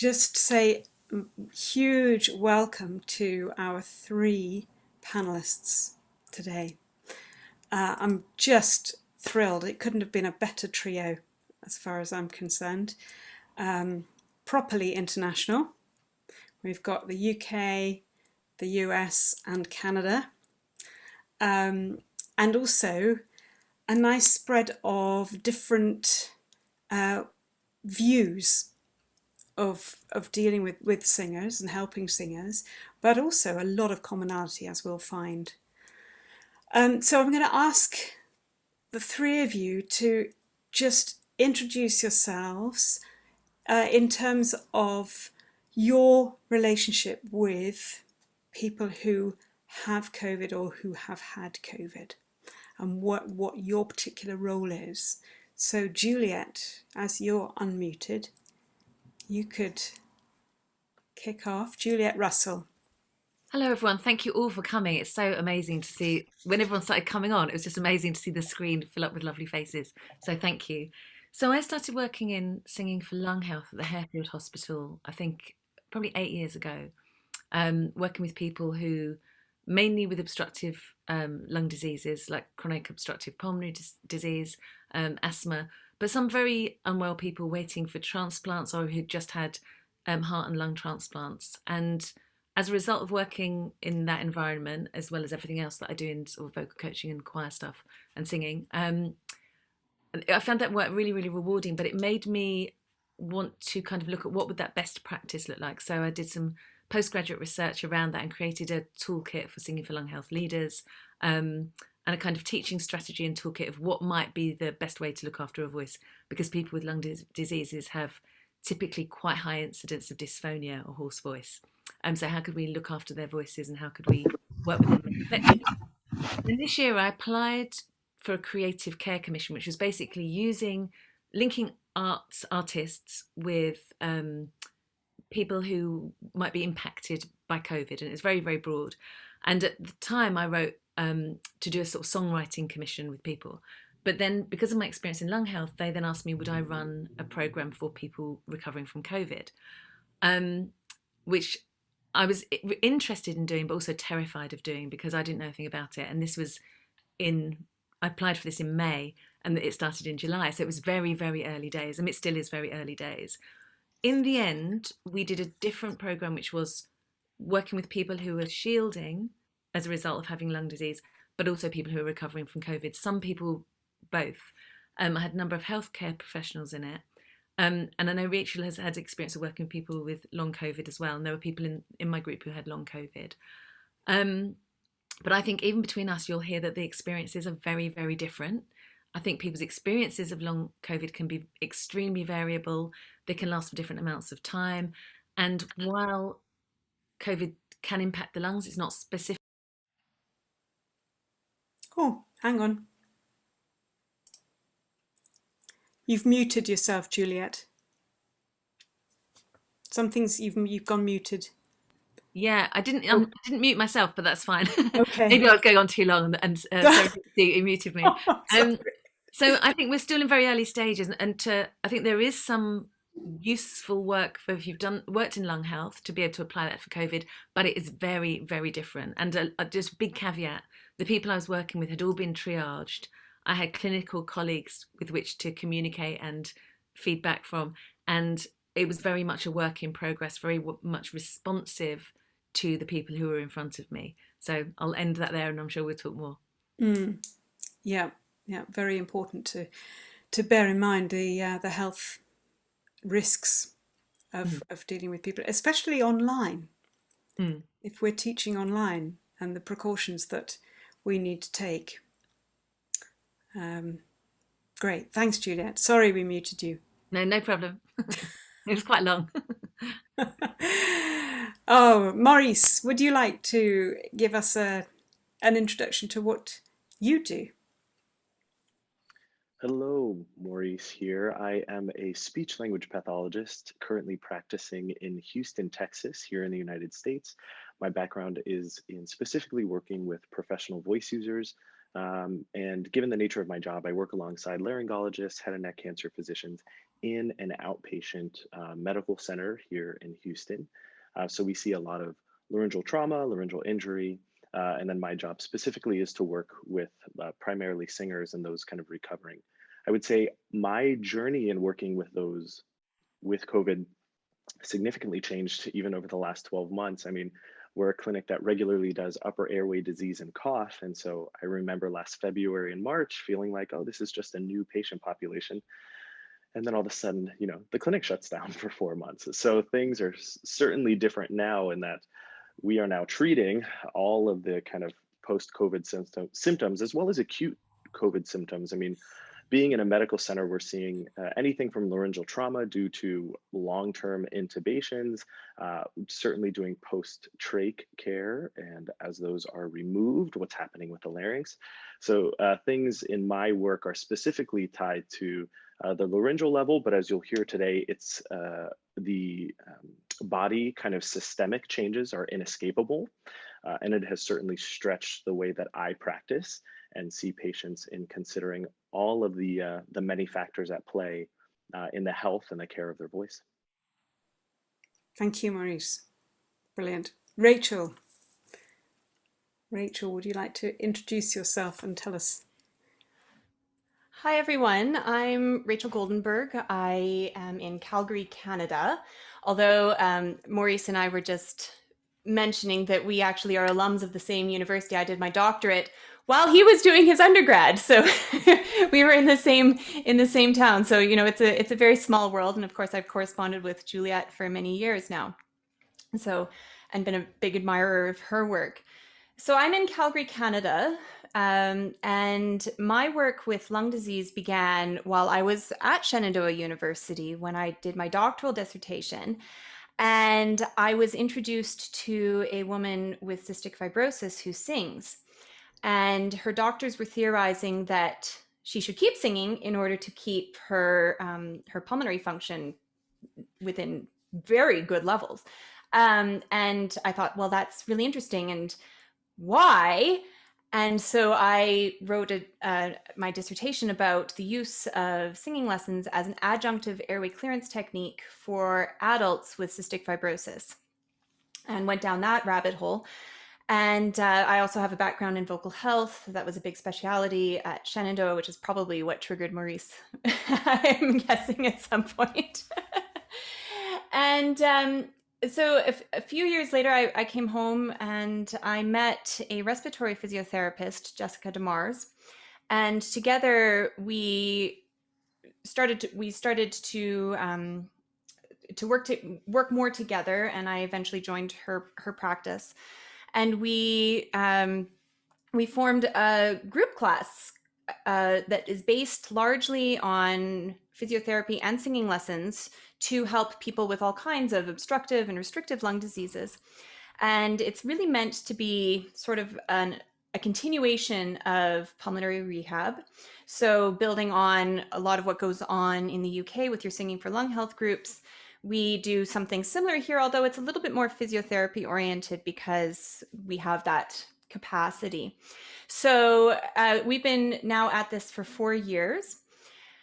just say huge welcome to our three panelists today. I'm just thrilled. It couldn't have been a better trio as far as I'm concerned. Properly international. We've got the UK, the US and Canada. And also a nice spread of different views of dealing with singers and helping singers, but also a lot of commonality, as we'll find. So I'm going to ask the three of you to just introduce yourselves in terms of your relationship with people who have COVID or who have had COVID, and what your particular role is. So Juliet, as you're unmuted, you could kick off. Juliet Russell. Hello, everyone. Thank you all for coming. It's so amazing to see when everyone started coming on. It was just amazing to see the screen fill up with lovely faces. So thank you. So I started working in singing for lung health at the Harefield Hospital, I think probably 8 years ago, working with people who mainly with obstructive lung diseases like chronic obstructive pulmonary disease, asthma, but some very unwell people waiting for transplants or who'd just had heart and lung transplants. And as a result of working in that environment, as well as everything else that I do in sort of vocal coaching and choir stuff and singing, I found that work really, really rewarding, but it made me want to kind of look at what would that best practice look like. So I did some postgraduate research around that and created a toolkit for singing for lung health leaders, and a kind of teaching strategy and toolkit of what might be the best way to look after a voice, because people with lung diseases have typically quite high incidence of dysphonia or hoarse voice. So how could we look after their voices and how could we work with them effectively? And this year I applied for a creative care commission, which was basically linking artists with people who might be impacted by COVID, and it's very, very broad. And at the time I wrote to do a sort of songwriting commission with people. But then because of my experience in lung health, they then asked me, would I run a program for people recovering from COVID? Which I was interested in doing, but also terrified of doing because I didn't know anything about it. And I applied for this in May and it started in July. So it was very, very early days. I mean, it still is very early days. In the end, we did a different program, which was working with people who were shielding as a result of having lung disease, but also people who are recovering from COVID. Some people, both. I had a number of healthcare professionals in it. And I know Rachel has had experience of working with people with long COVID as well. And there were people in my group who had long COVID. But I think even between us, you'll hear that the experiences are very, very different. I think people's experiences of long COVID can be extremely variable. They can last for different amounts of time. And while COVID can impact the lungs, it's not specific. Oh, hang on. You've muted yourself, Juliet. You've gone muted. Yeah, I Oh, didn't mute myself, but that's fine. okay. Maybe I was going on too long, and sorry, you muted me. Sorry. Um, so I think we're still in very early stages, I think there is some useful work for if you've worked in lung health to be able to apply that for COVID, but it is very, very different. And just big caveat: the people I was working with had all been triaged. I had clinical colleagues with which to communicate and feedback from, and it was very much a work in progress, very much responsive to the people who were in front of me. So I'll end that there, and I'm sure we'll talk more. Mm, yeah, yeah, very important to bear in mind the health risks Mm. of dealing with people, especially online. Mm. If we're teaching online and the precautions that we need to take. Great, thanks, Juliet. Sorry we muted you. No, no problem. It was quite long. Oh, Maurice, would you like to give us an introduction to what you do? Hello, Maurice here. I am a speech language pathologist currently practicing in Houston, Texas, here in the United States. My background is in specifically working with professional voice users, And given the nature of my job, I work alongside laryngologists, head and neck cancer physicians in an outpatient medical center here in Houston. So we see a lot of laryngeal trauma, laryngeal injury, and then my job specifically is to work with primarily singers and those kind of recovering. I would say my journey in working with those with COVID significantly changed even over the last 12 months. I mean, we're a clinic that regularly does upper airway disease and cough. And so I remember last February and March feeling like, oh, this is just a new patient population. And then all of a sudden, the clinic shuts down for 4 months. So things are certainly different now in that we are now treating all of the kind of post-COVID symptoms as well as acute COVID symptoms. I mean, being in a medical center, we're seeing anything from laryngeal trauma due to long-term intubations, certainly doing post-trach care, and as those are removed, what's happening with the larynx. So things in my work are specifically tied to the laryngeal level, but as you'll hear today, it's the body kind of systemic changes are inescapable, and it has certainly stretched the way that I practice and see patients in considering all of the many factors at play in the health and the care of their voice. Thank you, Maurice. Brilliant. Rachel, would you like to introduce yourself and tell us? Hi, everyone. I'm Rachel Goldenberg. I am in Calgary, Canada. Although Maurice and I were just mentioning that we actually are alums of the same university. I did my doctorate while he was doing his undergrad, so we were in the same town. So it's a very small world, and of course I've corresponded with Juliet for many years now, and been a big admirer of her work. So I'm in Calgary, Canada, and my work with lung disease began while I was at Shenandoah University when I did my doctoral dissertation. And I was introduced to a woman with cystic fibrosis who sings. And her doctors were theorizing that she should keep singing in order to keep her pulmonary function within very good levels. And I thought, well, that's really interesting. And why? And so I wrote my dissertation about the use of singing lessons as an adjunctive airway clearance technique for adults with cystic fibrosis, and went down that rabbit hole. And I also have a background in vocal health. That was a big specialty at Shenandoah, which is probably what triggered Maurice, I'm guessing, at some point. And so a few years later, I came home and I met a respiratory physiotherapist, Jessica DeMars, and together we started to work more together. And I eventually joined her practice, and we formed a group class that is based largely on physiotherapy and singing lessons to help people with all kinds of obstructive and restrictive lung diseases. And it's really meant to be sort of a continuation of pulmonary rehab. So building on a lot of what goes on in the UK with your Singing for Lung Health groups, we do something similar here, although it's a little bit more physiotherapy oriented because we have that capacity. So we've been now at this for 4 years.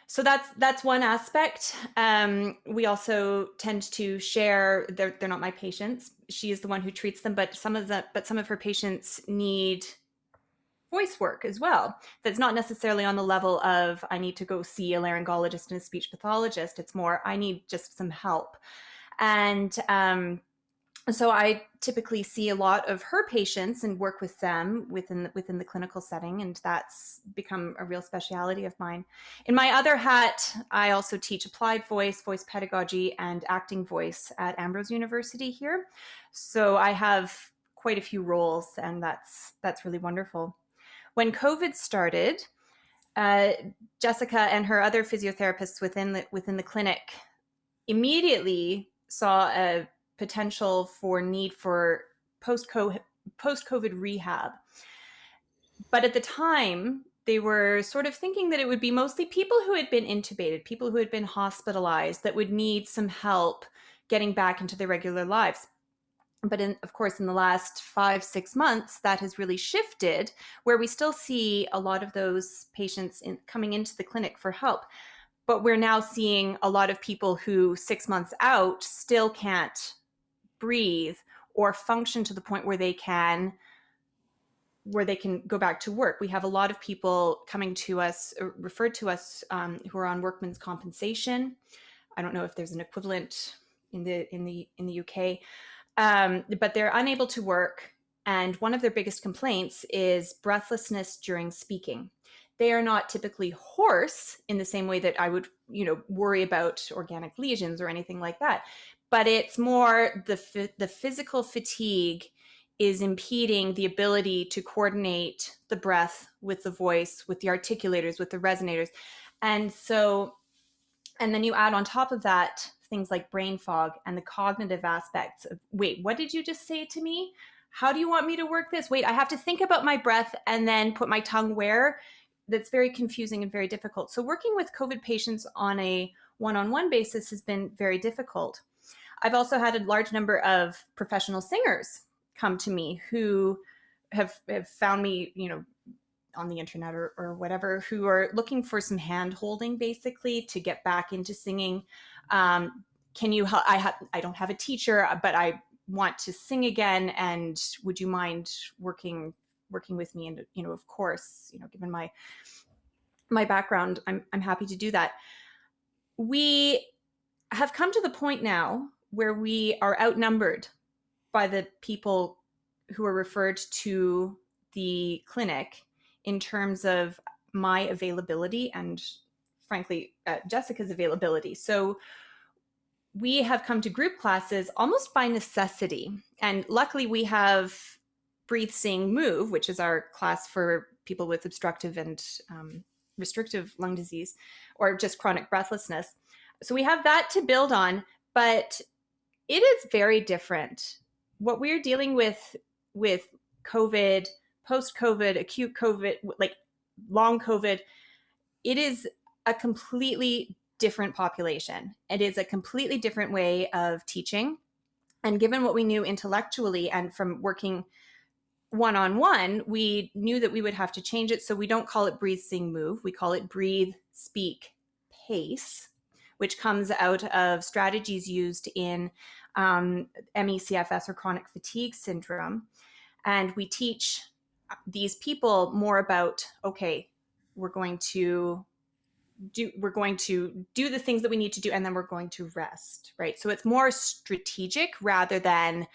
So that's one aspect. We also tend to share. They're not my patients. She is the one who treats them, but some of her patients need voice work as well. That's not necessarily on the level of I need to go see a laryngologist and a speech pathologist. It's more I need just some help. And so I typically see a lot of her patients and work with them within the clinical setting, and that's become a real specialty of mine. In my other hat, I also teach applied voice, voice pedagogy, and acting voice at Ambrose University here. So I have quite a few roles, and that's really wonderful. When COVID started, Jessica and her other physiotherapists within the clinic immediately saw a potential for need for post-COVID rehab. But at the time, they were sort of thinking that it would be mostly people who had been intubated, people who had been hospitalized that would need some help getting back into their regular lives. But of course, in the last 5-6 months, that has really shifted, where we still see a lot of those patients coming into the clinic for help. But we're now seeing a lot of people who 6 months out still can't breathe or function to the point where they can go back to work. We have a lot of people coming to us, referred to us, who are on workman's compensation. I don't know if there's an equivalent in the UK, but they're unable to work. And one of their biggest complaints is breathlessness during speaking. They are not typically hoarse in the same way that I would, worry about organic lesions or anything like that. But it's more the physical fatigue is impeding the ability to coordinate the breath with the voice, with the articulators, with the resonators. And then you add on top of that things like brain fog and the cognitive aspects of, wait, what did you just say to me? How do you want me to work this? Wait, I have to think about my breath and then put my tongue where? That's very confusing and very difficult. So working with COVID patients on a one-on-one basis has been very difficult. I've also had a large number of professional singers come to me who have found me, on the internet or whatever, who are looking for some hand holding basically to get back into singing. Can you help? I don't have a teacher, but I want to sing again. And would you mind working with me? And, of course, given my background, I'm happy to do that. We have come to the point now where we are outnumbered by the people who are referred to the clinic in terms of my availability and, frankly, Jessica's availability. So we have come to group classes almost by necessity. And luckily we have Breathe, Sing, Move, which is our class for people with obstructive and restrictive lung disease or just chronic breathlessness. So we have that to build on, but it is very different. What we're dealing with COVID, post-COVID, acute COVID, like long COVID, it is a completely different population. It is a completely different way of teaching. And given what we knew intellectually and from working one-on-one, we knew that we would have to change it. So we don't call it Breathe, Sing, Move. We call it Breathe, Speak, Pace, which comes out of strategies used in MECFS or chronic fatigue syndrome. And we teach these people more about, okay, we're going to do the things that we need to do, and then we're going to rest, right? So it's more strategic rather than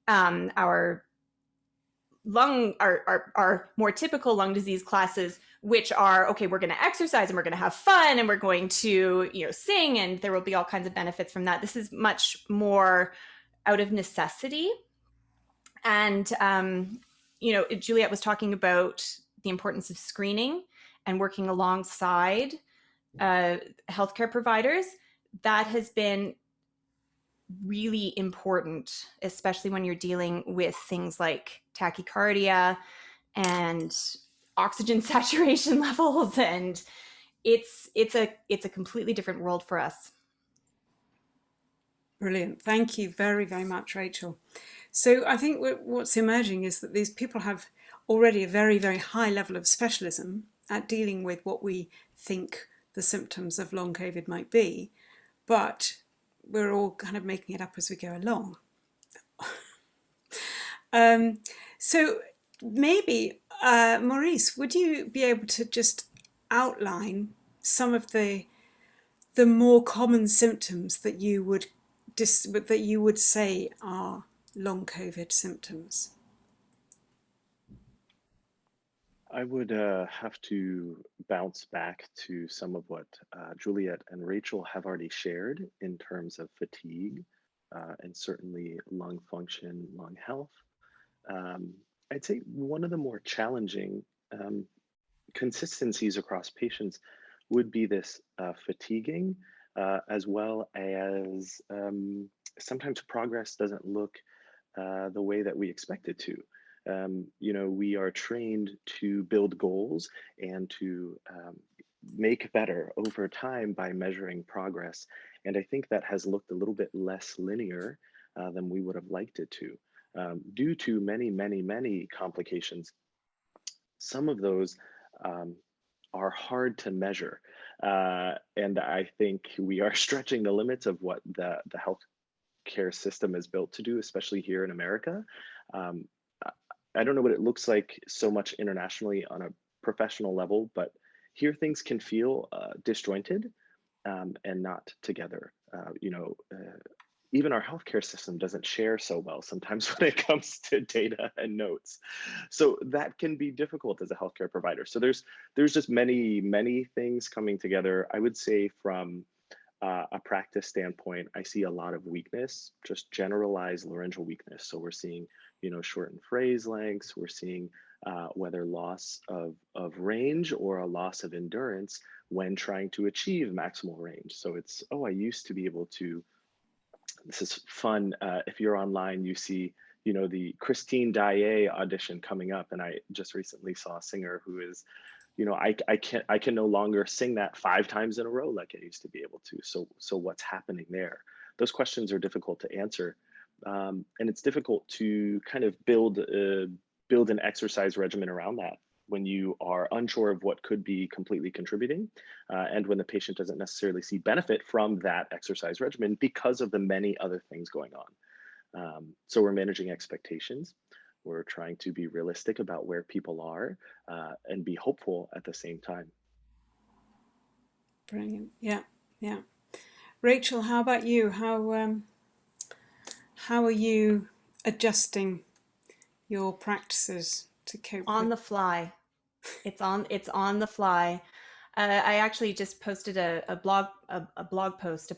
our more typical lung disease classes, which are, okay, we're going to exercise and we're going to have fun and we're going to, sing, and there will be all kinds of benefits from that. This is much more out of necessity. And, Juliet was talking about the importance of screening and working alongside healthcare providers. That has been really important, especially when you're dealing with things like tachycardia and oxygen saturation levels, and it's a completely different world for us. Brilliant. Thank you very, very much, Rachel. So I think what's emerging is that these people have already a very, very high level of specialism at dealing with what we think the symptoms of long COVID might be, but we're all kind of making it up as we go along. So maybe, Maurice, would you be able to just outline some of the more common symptoms that you would say are long COVID symptoms? I would have to bounce back to some of what Juliet and Rachel have already shared in terms of fatigue and certainly lung function, lung health. I'd say one of the more challenging consistencies across patients would be this fatiguing, as well as sometimes progress doesn't look the way that we expect it to. We are trained to build goals and to make better over time by measuring progress. And I think that has looked a little bit less linear than we would have liked it to, due to many, many, many complications. Some of those are hard to measure. And I think we are stretching the limits of what the healthcare system is built to do, especially here in America. Um, I don't know what it looks like so much internationally on a professional level, but here things can feel disjointed and not together. Even our healthcare system doesn't share so well sometimes when it comes to data and notes. So that can be difficult as a healthcare provider. So there's just many, many things coming together. I would say from a practice standpoint, I see a lot of weakness, just generalized laryngeal weakness. So we're seeing, shortened phrase lengths. We're seeing whether loss of range or a loss of endurance when trying to achieve maximal range. So it's, I used to be able to, this is fun. If you're online, you see, the Christine Daae audition coming up. And I just recently saw a singer who is, I can no longer sing that 5 times in a row like I used to be able to. So what's happening there? Those questions are difficult to answer. And it's difficult to kind of build an exercise regimen around that when you are unsure of what could be completely contributing, and when the patient doesn't necessarily see benefit from that exercise regimen because of the many other things going on. So we're managing expectations. We're trying to be realistic about where people are and be hopeful at the same time. Brilliant. Yeah. Rachel, how about you? How are you adjusting your practices to cope on the fly? It's on the fly. I actually just posted a blog post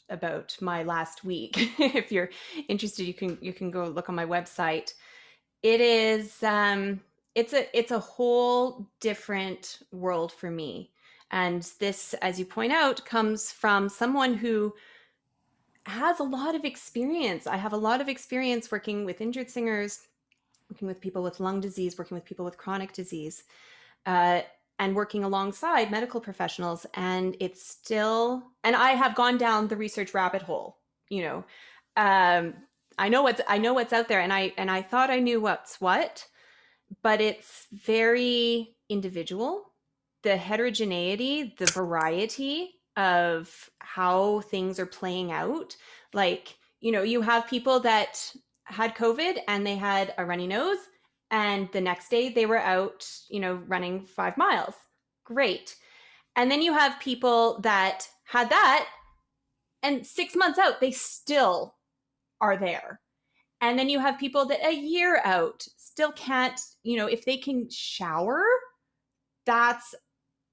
about my last week. If you're interested, you can go look on my website. It is it's a whole different world for me. And this, as you point out, comes from someone who has a lot of experience. I have a lot of experience working with injured singers, working with people with lung disease, working with people with chronic disease, and working alongside medical professionals. And it's still, and I have gone down the research rabbit hole. I know what's out there, and I thought I knew what's what, but it's very individual. The heterogeneity, the variety of how things are playing out. Like, you have people that had COVID and they had a runny nose, and the next day they were out, running 5 miles. Great. And then you have people that had that, and 6 months out, they still are there. And then you have people that a year out still can't, if they can shower, that's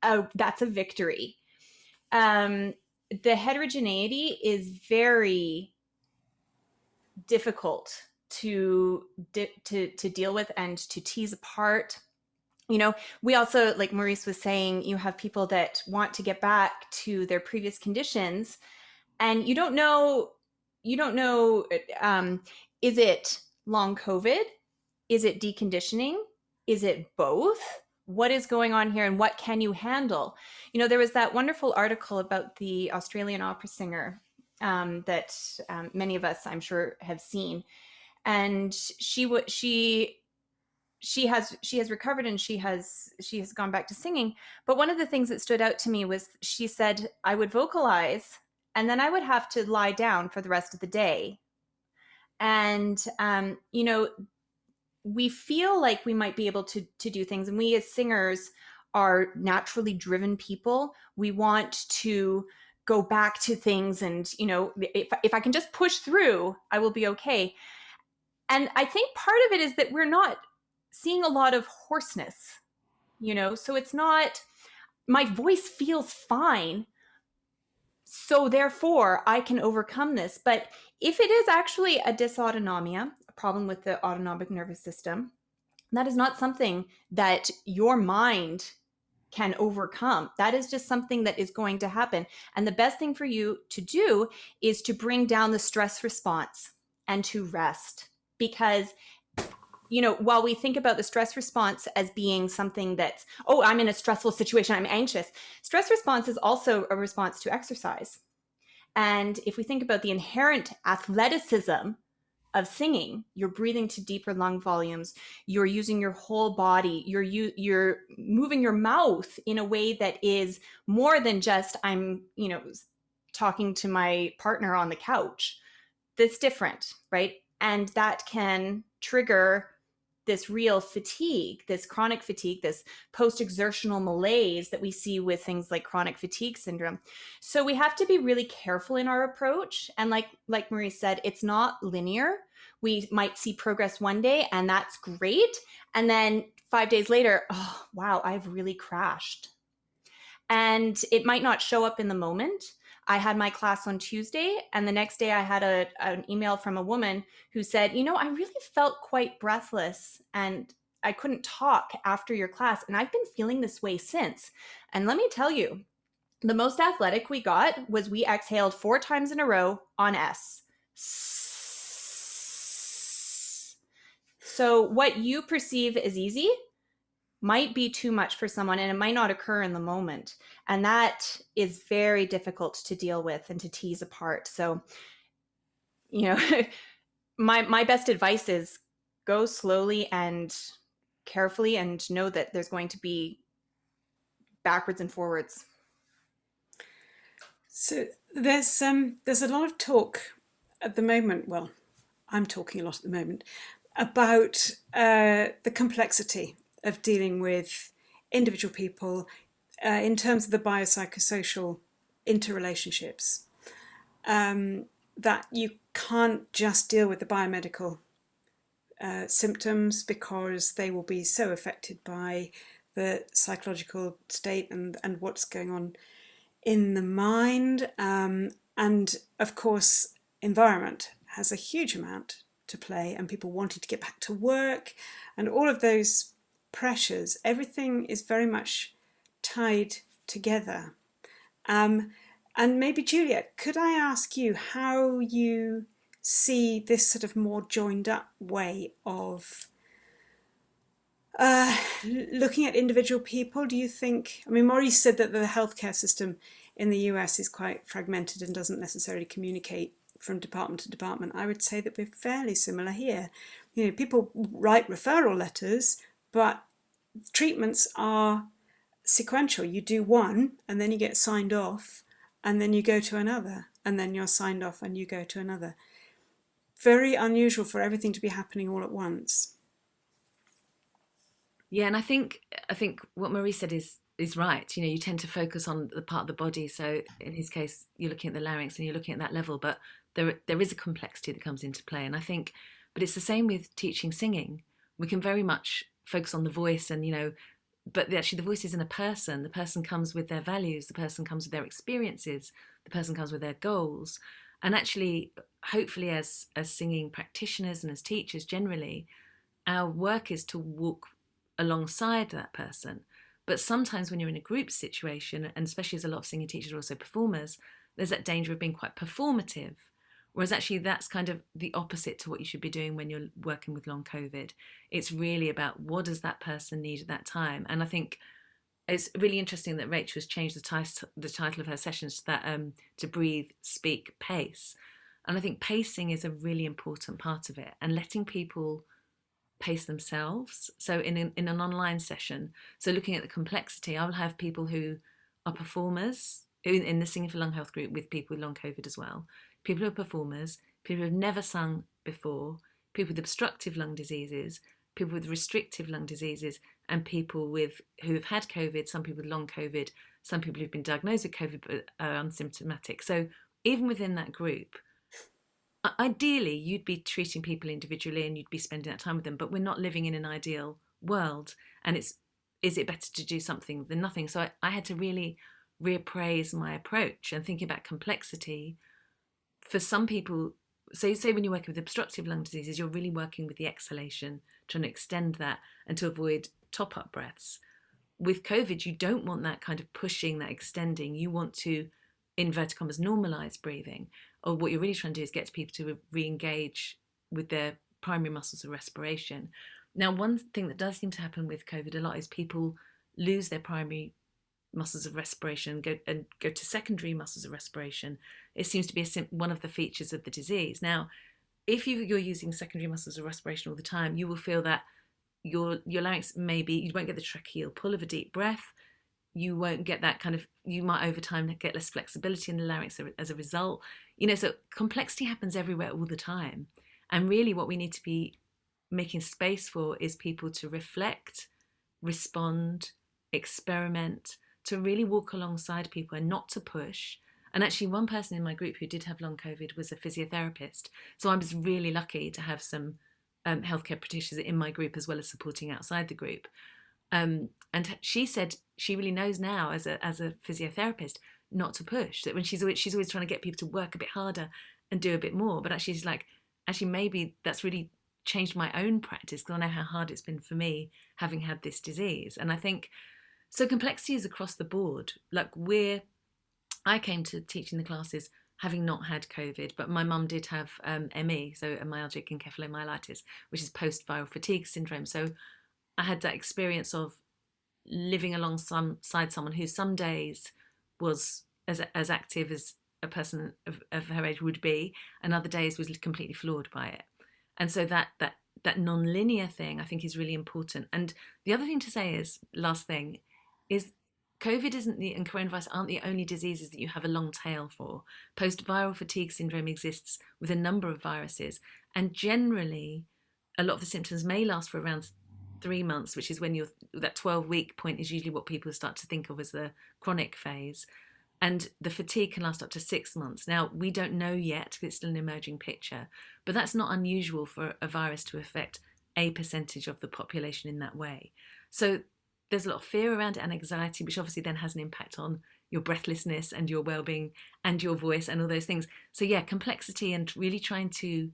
a victory. The heterogeneity is very difficult to deal with and to tease apart. We also, like Maurice was saying, you have people that want to get back to their previous conditions, and you don't know, is it long COVID? Is it deconditioning? Is it both? What is going on here, and what can you handle? There was that wonderful article about the Australian opera singer that many of us, I'm sure, have seen, and she has recovered, and she has gone back to singing. But one of the things that stood out to me was she said, I would vocalize, and then I would have to lie down for the rest of the day. And we feel like we might be able to do things, and we as singers are naturally driven people. We want to go back to things, and if I can just push through, I will be okay. And I think part of it is that we're not seeing a lot of hoarseness, so it's not, my voice feels fine, so therefore I can overcome this. But if it is actually a dysautonomia, a problem with the autonomic nervous system, that is not something that your mind can overcome. That is just something that is going to happen. And the best thing for you to do is to bring down the stress response and to rest. Because, while we think about the stress response as being something that's, I'm in a stressful situation, I'm anxious, stress response is also a response to exercise. And if we think about the inherent athleticism of singing. You're breathing to deeper lung volumes. You're using your whole body. You're moving your mouth in a way that is more than just I'm, talking to my partner on the couch. That's different, right? And that can trigger this real fatigue, this chronic fatigue, this post-exertional malaise that we see with things like chronic fatigue syndrome. So we have to be really careful in our approach. And like Maurice said, it's not linear. We might see progress one day, and that's great. And then 5 days later, oh, wow, I've really crashed. And it might not show up in the moment. I had my class on Tuesday, and the next day I had an email from a woman who said, I really felt quite breathless and I couldn't talk after your class, and I've been feeling this way since. And let me tell you, the most athletic we got was we exhaled 4 times in a row on S. So what you perceive as easy might be too much for someone, and it might not occur in the moment. And that is very difficult to deal with and to tease apart. So, my best advice is go slowly and carefully, and know that there's going to be backwards and forwards. So there's a lot of talk at the moment. Well, I'm talking a lot at the moment about the complexity of dealing with individual people in terms of the biopsychosocial interrelationships. That you can't just deal with the biomedical symptoms, because they will be so affected by the psychological state and what's going on in the mind. And of course, environment has a huge amount to play, and people wanting to get back to work and all of those pressures. Everything is very much tied together. And maybe, Juliet, could I ask you how you see this sort of more joined up way of looking at individual people? Do you think, Maurice said that the healthcare system in the US is quite fragmented and doesn't necessarily communicate from department to department. I would say that we're fairly similar here. People write referral letters, but treatments are sequential. You do one and then you get signed off, and then you go to another, and then you're signed off and you go to another. Very unusual for everything to be happening all at once. Yeah, and I think what Maurice said is right. You tend to focus on the part of the body. So in his case, you're looking at the larynx and you're looking at that level, but there is a complexity that comes into play. And I think, but it's the same with teaching singing. We can very much focus on the voice, and but actually the voice isn't a person. The person comes with their values, the person comes with their experiences, the person comes with their goals. And actually, hopefully, as singing practitioners and as teachers generally, our work is to walk alongside that person. But sometimes when you're in a group situation, and especially as a lot of singing teachers are also performers, there's that danger of being quite performative. Whereas actually that's kind of the opposite to what you should be doing when you're working with long COVID. It's really about what does that person need at that time. And I think it's really interesting that Rachel has changed the title of her sessions to that to breathe, speak, pace. And I think pacing is a really important part of it, and letting people pace themselves. So in an online session, so looking at the complexity, I will have people who are performers in the Singing for Lung Health group with people with long COVID as well. People who are performers, people who have never sung before, people with obstructive lung diseases, people with restrictive lung diseases, and people who have had COVID, some people with long COVID, some people who've been diagnosed with COVID but are unsymptomatic. So even within that group, ideally you'd be treating people individually and you'd be spending that time with them, but we're not living in an ideal world. And is it better to do something than nothing? So I had to really reappraise my approach and think about complexity. For some people, so say when you're working with obstructive lung diseases, you're really working with the exhalation, trying to extend that and to avoid top-up breaths. With COVID, you don't want that kind of pushing, that extending. You want to, in inverted commas, normalize breathing. Or what you're really trying to do is get people to re-engage with their primary muscles of respiration. Now, one thing that does seem to happen with COVID a lot is people lose their primary muscles of respiration and go to secondary muscles of respiration. It seems to be one of the features of the disease. Now, if you're using secondary muscles of respiration all the time, you will feel that your larynx, maybe you won't get the tracheal pull of a deep breath. You won't get that kind of, you might over time get less flexibility in the larynx as a result. So complexity happens everywhere all the time. And really what we need to be making space for is people to reflect, respond, experiment, to really walk alongside people and not to push. And actually, one person in my group who did have long COVID was a physiotherapist. So I was really lucky to have some healthcare practitioners in my group as well as supporting outside the group. And she said she really knows now as a physiotherapist not to push. That when she's always trying to get people to work a bit harder and do a bit more. But actually, she's like, actually, maybe that's really changed my own practice because I know how hard it's been for me having had this disease. And I think so. Complexity is across the board. Like I came to teaching the classes having not had COVID, but my mum did have ME, so a myalgic encephalomyelitis, which is post-viral fatigue syndrome. So I had that experience of living alongside someone who some days was as active as a person of her age would be, and other days was completely floored by it. And so that non-linear thing I think is really important. And the other thing to say is, last thing, is COVID and coronavirus aren't the only diseases that you have a long tail for. Post-viral fatigue syndrome exists with a number of viruses, and generally a lot of the symptoms may last for around 3 months, which is when that 12-week point is usually what people start to think of as the chronic phase. And the fatigue can last up to 6 months. Now, we don't know yet because it's still an emerging picture, but that's not unusual for a virus to affect a percentage of the population in that way. So there's a lot of fear around it and anxiety, which obviously then has an impact on your breathlessness and your well-being and your voice and all those things. So yeah, complexity and really trying to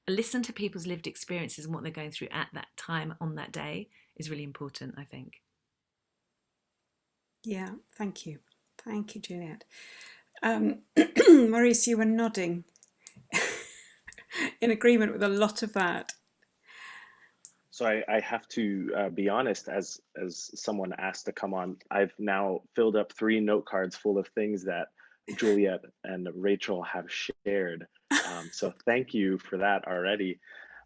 listen to people's lived experiences and what they're going through at that time on that day is really important, I think. Yeah, thank you. Thank you, Juliet. Maurice, you were nodding in agreement with a lot of that. So I have to be honest, as someone asked to come on, I've now filled up 3 note cards full of things that Juliet and Rachel have shared. So thank you for that already.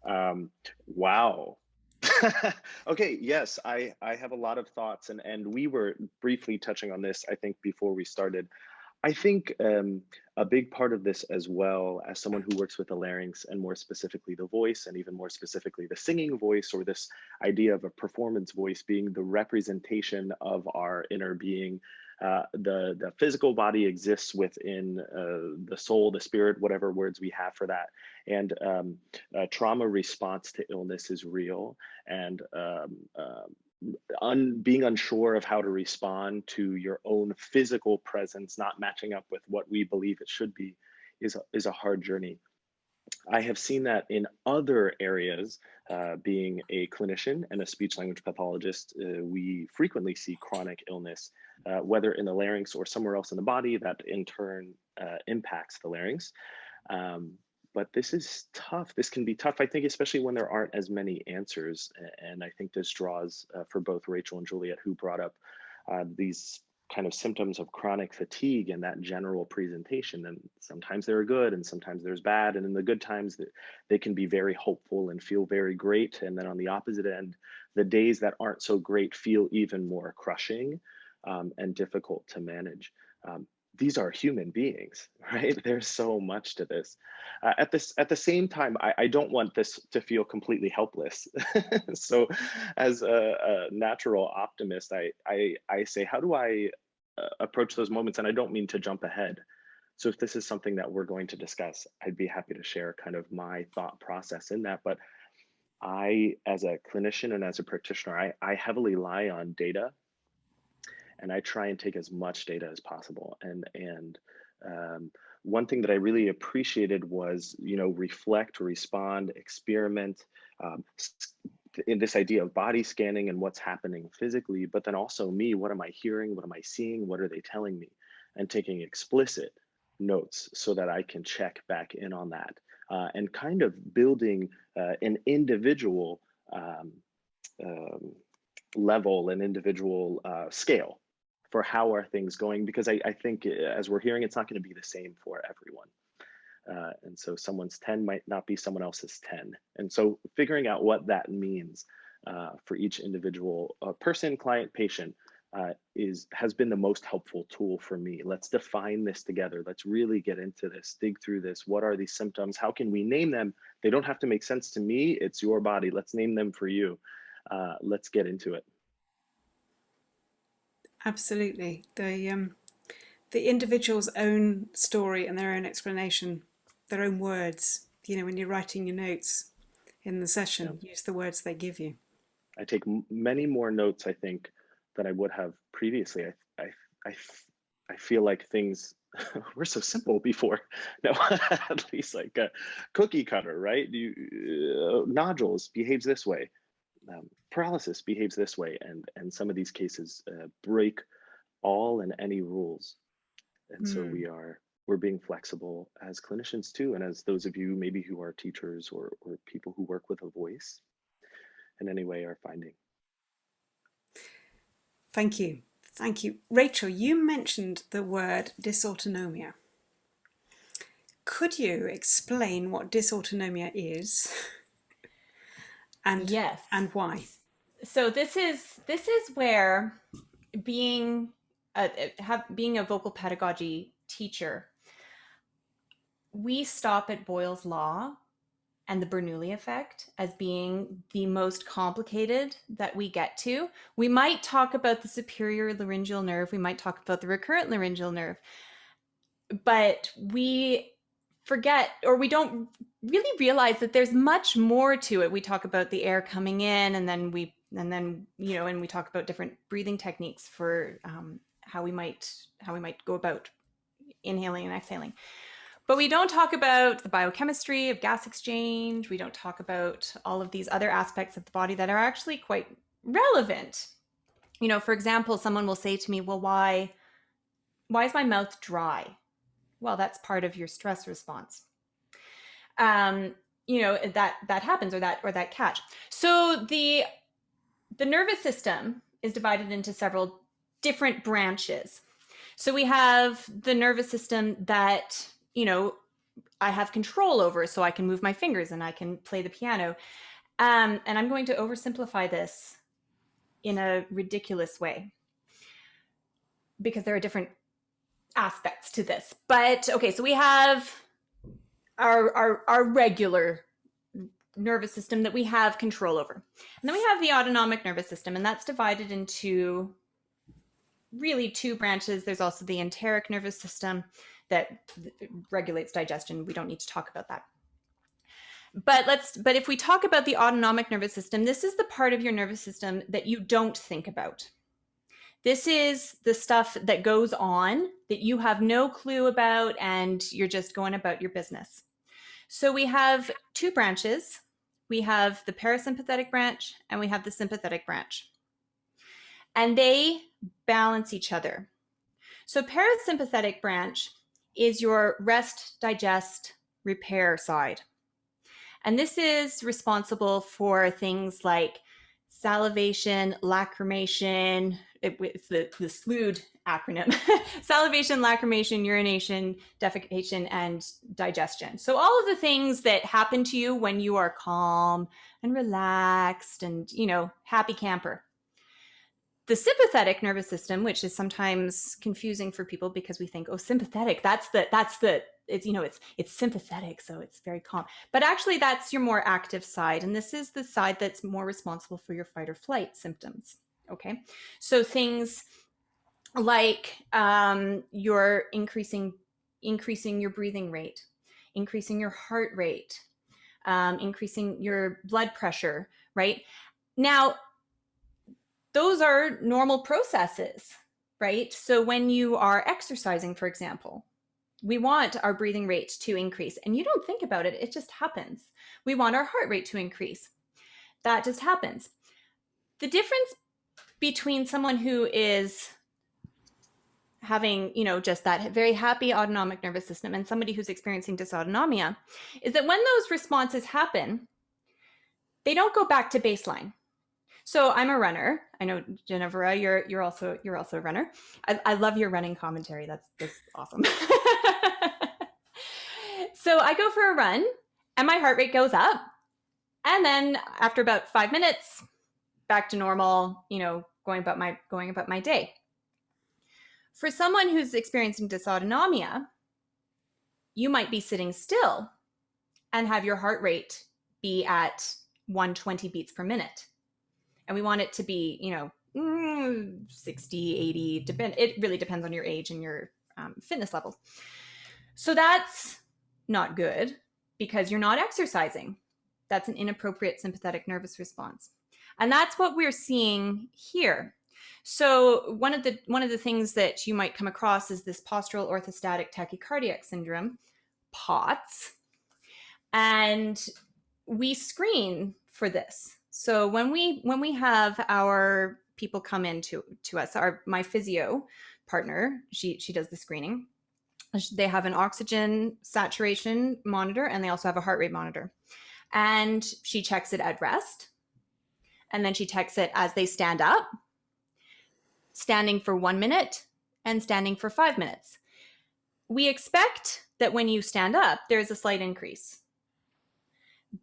Wow. Okay, yes, I have a lot of thoughts, and we were briefly touching on this, I think, before we started. I think a big part of this, as well, as someone who works with the larynx and more specifically the voice, and even more specifically the singing voice, or this idea of a performance voice being the representation of our inner being. The physical body exists within the soul, the spirit, whatever words we have for that. And trauma response to illness is real. And being unsure of how to respond to your own physical presence not matching up with what we believe it should be is a hard journey. I have seen that in other areas. Being a clinician and a speech language pathologist, we frequently see chronic illness, whether in the larynx or somewhere else in the body, that in turn impacts the larynx. But this is tough. This can be tough, I think, especially when there aren't as many answers. And I think this draws for both Rachel and Juliet, who brought up these kind of symptoms of chronic fatigue and that general presentation. And sometimes they're good and sometimes there's bad. And in the good times, they can be very hopeful and feel very great. And then on the opposite end, the days that aren't so great feel even more crushing and difficult to manage. These are human beings, right? There's so much to this. At the same time, I don't want this to feel completely helpless. So, as a natural optimist, I say, how do I approach those moments? And I don't mean to jump ahead. So, if this is something that we're going to discuss, I'd be happy to share kind of my thought process in that. But I, as a clinician and as a practitioner, I heavily rely on data. And I try and take as much data as possible. And one thing that I really appreciated was, reflect, respond, experiment, in this idea of body scanning and what's happening physically, but then also me, what am I hearing? What am I seeing? What are they telling me? And taking explicit notes so that I can check back in on that and kind of building an individual level, an individual scale for how are things going, because I think as we're hearing, it's not going to be the same for everyone. And so someone's 10 might not be someone else's 10. And so figuring out what that means for each individual person, client, patient has been the most helpful tool for me. Let's define this together. Let's really get into this, dig through this. What are these symptoms? How can we name them? They don't have to make sense to me. It's your body. Let's name them for you. Let's get into it. Absolutely. The individual's own story and their own explanation, their own words. When you're writing your notes in the session, use the words they give you. I take many more notes, I think, than I would have previously. I feel like things were so simple before. No, at least like a cookie cutter, right? Nodules behaves this way. Paralysis behaves this way, and some of these cases break all and any rules. And so we're being flexible as clinicians too, and as those of you maybe who are teachers or people who work with a voice in any way are finding. Thank you. Thank you. Rachel, you mentioned the word dysautonomia. Could you explain what dysautonomia is and why? So this is where being a vocal pedagogy teacher, we stop at Boyle's law and the Bernoulli effect as being the most complicated that we get to. We might talk about the superior laryngeal nerve, we might talk about the recurrent laryngeal nerve, but we forget, or we don't really realize that there's much more to it. We talk about the air coming in, and then we talk about different breathing techniques for how we might go about inhaling and exhaling. But we don't talk about the biochemistry of gas exchange. We don't talk about all of these other aspects of the body that are actually quite relevant. For example, someone will say to me, well, why is my mouth dry? Well, that's part of your stress response. That happens, or that catch. So the nervous system is divided into several different branches. So we have the nervous system that, I have control over, so I can move my fingers and I can play the piano. And I'm going to oversimplify this in a ridiculous way because there are different aspects to this. But okay, so we have our regular nervous system that we have control over. And then we have the autonomic nervous system, and that's divided into really two branches. There's also the enteric nervous system that regulates digestion. We don't need to talk about that. But if we talk about the autonomic nervous system, this is the part of your nervous system that you don't think about. This is the stuff that goes on that you have no clue about, and you're just going about your business. So we have two branches. We have the parasympathetic branch and we have the sympathetic branch. And they balance each other. So parasympathetic branch is your rest, digest, repair side. And this is responsible for things like salivation, lacrimation. It's the SLUD acronym. Salivation, lacrimation, urination, defecation, and digestion. So all of the things that happen to you when you are calm and relaxed and, happy camper. The sympathetic nervous system, which is sometimes confusing for people because we think, oh, sympathetic, it's sympathetic, so it's very calm. But actually that's your more active side. And this is the side that's more responsible for your fight or flight symptoms. Okay. So things like you're increasing your breathing rate, increasing your heart rate, increasing your blood pressure, right? Now, those are normal processes, right? So when you are exercising, for example, we want our breathing rate to increase, and you don't think about it, it just happens. We want our heart rate to increase. That just happens. The difference between someone who is having, just that very happy autonomic nervous system and somebody who's experiencing dysautonomia is that when those responses happen, they don't go back to baseline. So I'm a runner. I know, Jenevora, you're also a runner. I love your running commentary. That's awesome. So I go for a run and my heart rate goes up. And then after about 5 minutes, back to normal, going about my day. For someone who's experiencing dysautonomia, you might be sitting still and have your heart rate be at 120 beats per minute. And we want it to be, 60, 80, it really depends on your age and your fitness levels. So that's not good because you're not exercising. That's an inappropriate sympathetic nervous response. And that's what we're seeing here. So one of the things that you might come across is this postural orthostatic tachycardic syndrome, POTS. And we screen for this. So when we have our people come in to us, my physio partner, she does the screening. They have an oxygen saturation monitor and they also have a heart rate monitor. And she checks it at rest. And then she checks it as they stand up, standing for 1 minute and standing for 5 minutes. We expect that when you stand up, there's a slight increase.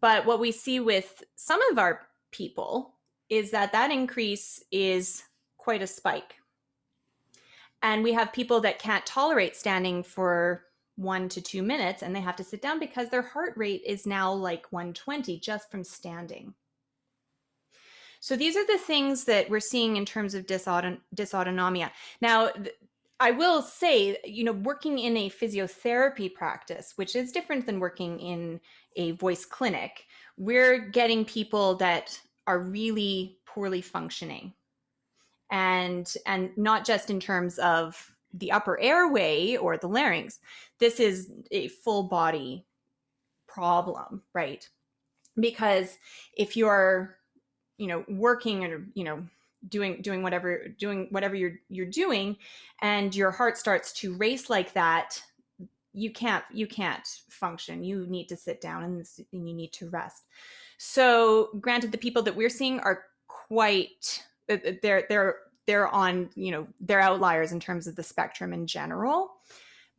But what we see with some of our people is that increase is quite a spike. And we have people that can't tolerate standing for 1 to 2 minutes and they have to sit down because their heart rate is now like 120 just from standing. So these are the things that we're seeing in terms of dysautonomia. Now, I will say, working in a physiotherapy practice, which is different than working in a voice clinic, we're getting people that are really poorly functioning. And not just in terms of the upper airway or the larynx. This is a full body problem, right? Because if you're, working or, doing whatever you're doing and your heart starts to race like that, you can't function. You need to sit down and you need to rest. So granted, the people that we're seeing are quite, they're on, they're outliers in terms of the spectrum in general.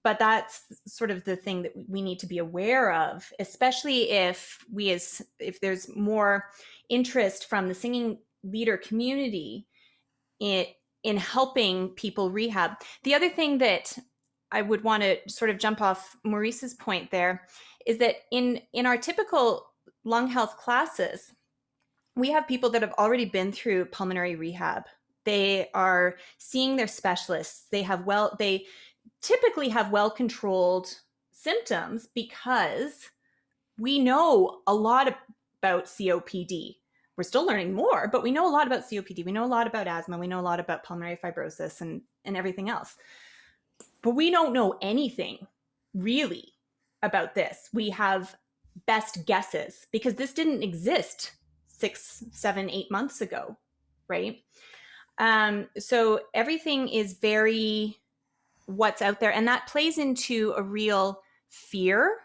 But that's sort of the thing that we need to be aware of, especially if there's more interest from the singing leader community in helping people rehab. The other thing that I would want to sort of jump off Maurice's point there is that in our typical lung health classes, we have people that have already been through pulmonary rehab. They are seeing their specialists. They typically have well-controlled symptoms because we know a lot about COPD. We're still learning more, but we know a lot about COPD. We know a lot about asthma. We know a lot about pulmonary fibrosis and everything else. But we don't know anything really about this. We have best guesses because this didn't exist 6, 7, 8 months ago, right? So everything is very what's out there. And that plays into a real fear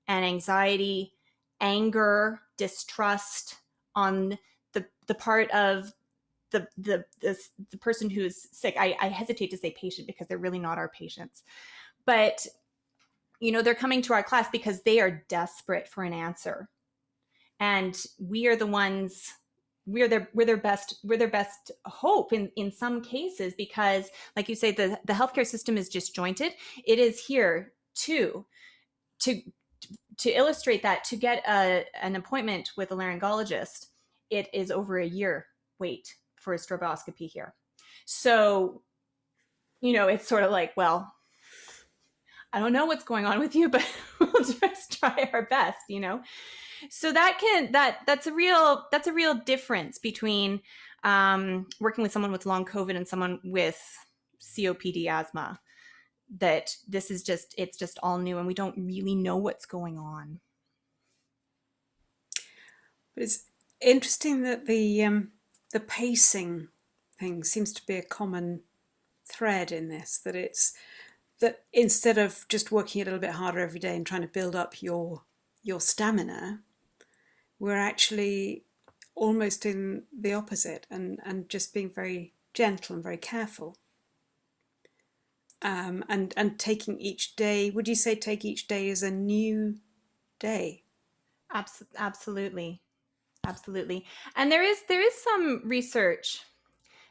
and anxiety, anger, distrust on the part of the person who's sick. I hesitate to say patient because they're really not our patients. But, they're coming to our class because they are desperate for an answer. And we are the ones, we're their best hope in some cases, because like you say, the healthcare system is disjointed. It is here to illustrate that. To get an appointment with a laryngologist, it is over a year wait for a stroboscopy here. So, it's sort of like, well, I don't know what's going on with you, but we'll just try our best, So that's a real difference between working with someone with long COVID and someone with COPD asthma. That this is it's just all new and we don't really know what's going on. But it's interesting that the pacing thing seems to be a common thread in this, that instead of just working a little bit harder every day and trying to build up your stamina, we're actually almost in the opposite and just being very gentle and very careful. and taking each day. Would you say take each day as a new day? Absolutely. Absolutely. And there is some research.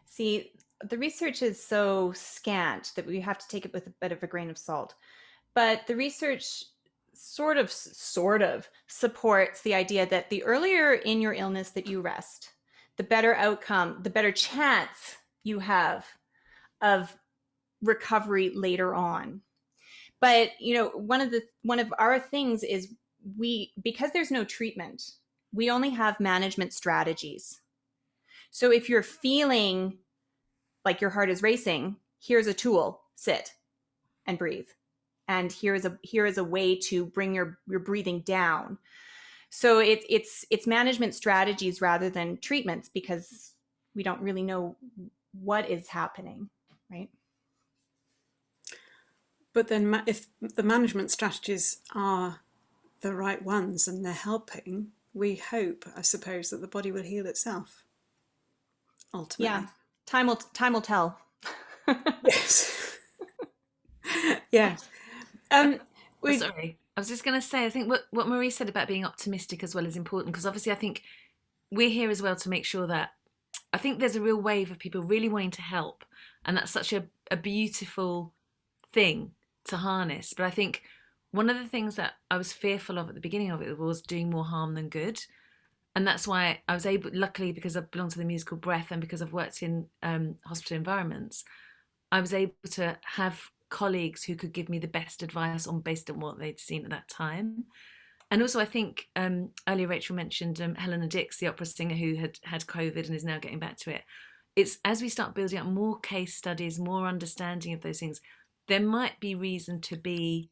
See, the research is so scant that we have to take it with a bit of a grain of salt. But the research sort of supports the idea that the earlier in your illness that you rest, the better outcome, the better chance you have of recovery later on. But one of our things is, because there's no treatment, we only have management strategies. So if you're feeling like your heart is racing, here's a tool: sit and breathe. And here is a way to bring your breathing down. So it's management strategies rather than treatments, because we don't really know what is happening, right? But then if the management strategies are the right ones and they're helping, we hope, I suppose, that the body will heal itself ultimately. Yeah, time will tell. Yes. Yes. Sorry, I was just going to say, I think what Maurice said about being optimistic as well is important, because obviously I think we're here as well to make sure that, I think there's a real wave of people really wanting to help, and that's such a beautiful thing to harness. But I think one of the things that I was fearful of at the beginning of it was doing more harm than good. And that's why I was able, luckily, because I belong to the musical Breath and because I've worked in hospital environments, I was able to have colleagues who could give me the best advice based on what they'd seen at that time. And also, I think earlier Rachel mentioned Helena Dix, the opera singer who had COVID and is now getting back to it. It's as we start building up more case studies, more understanding of those things, there might be reason to be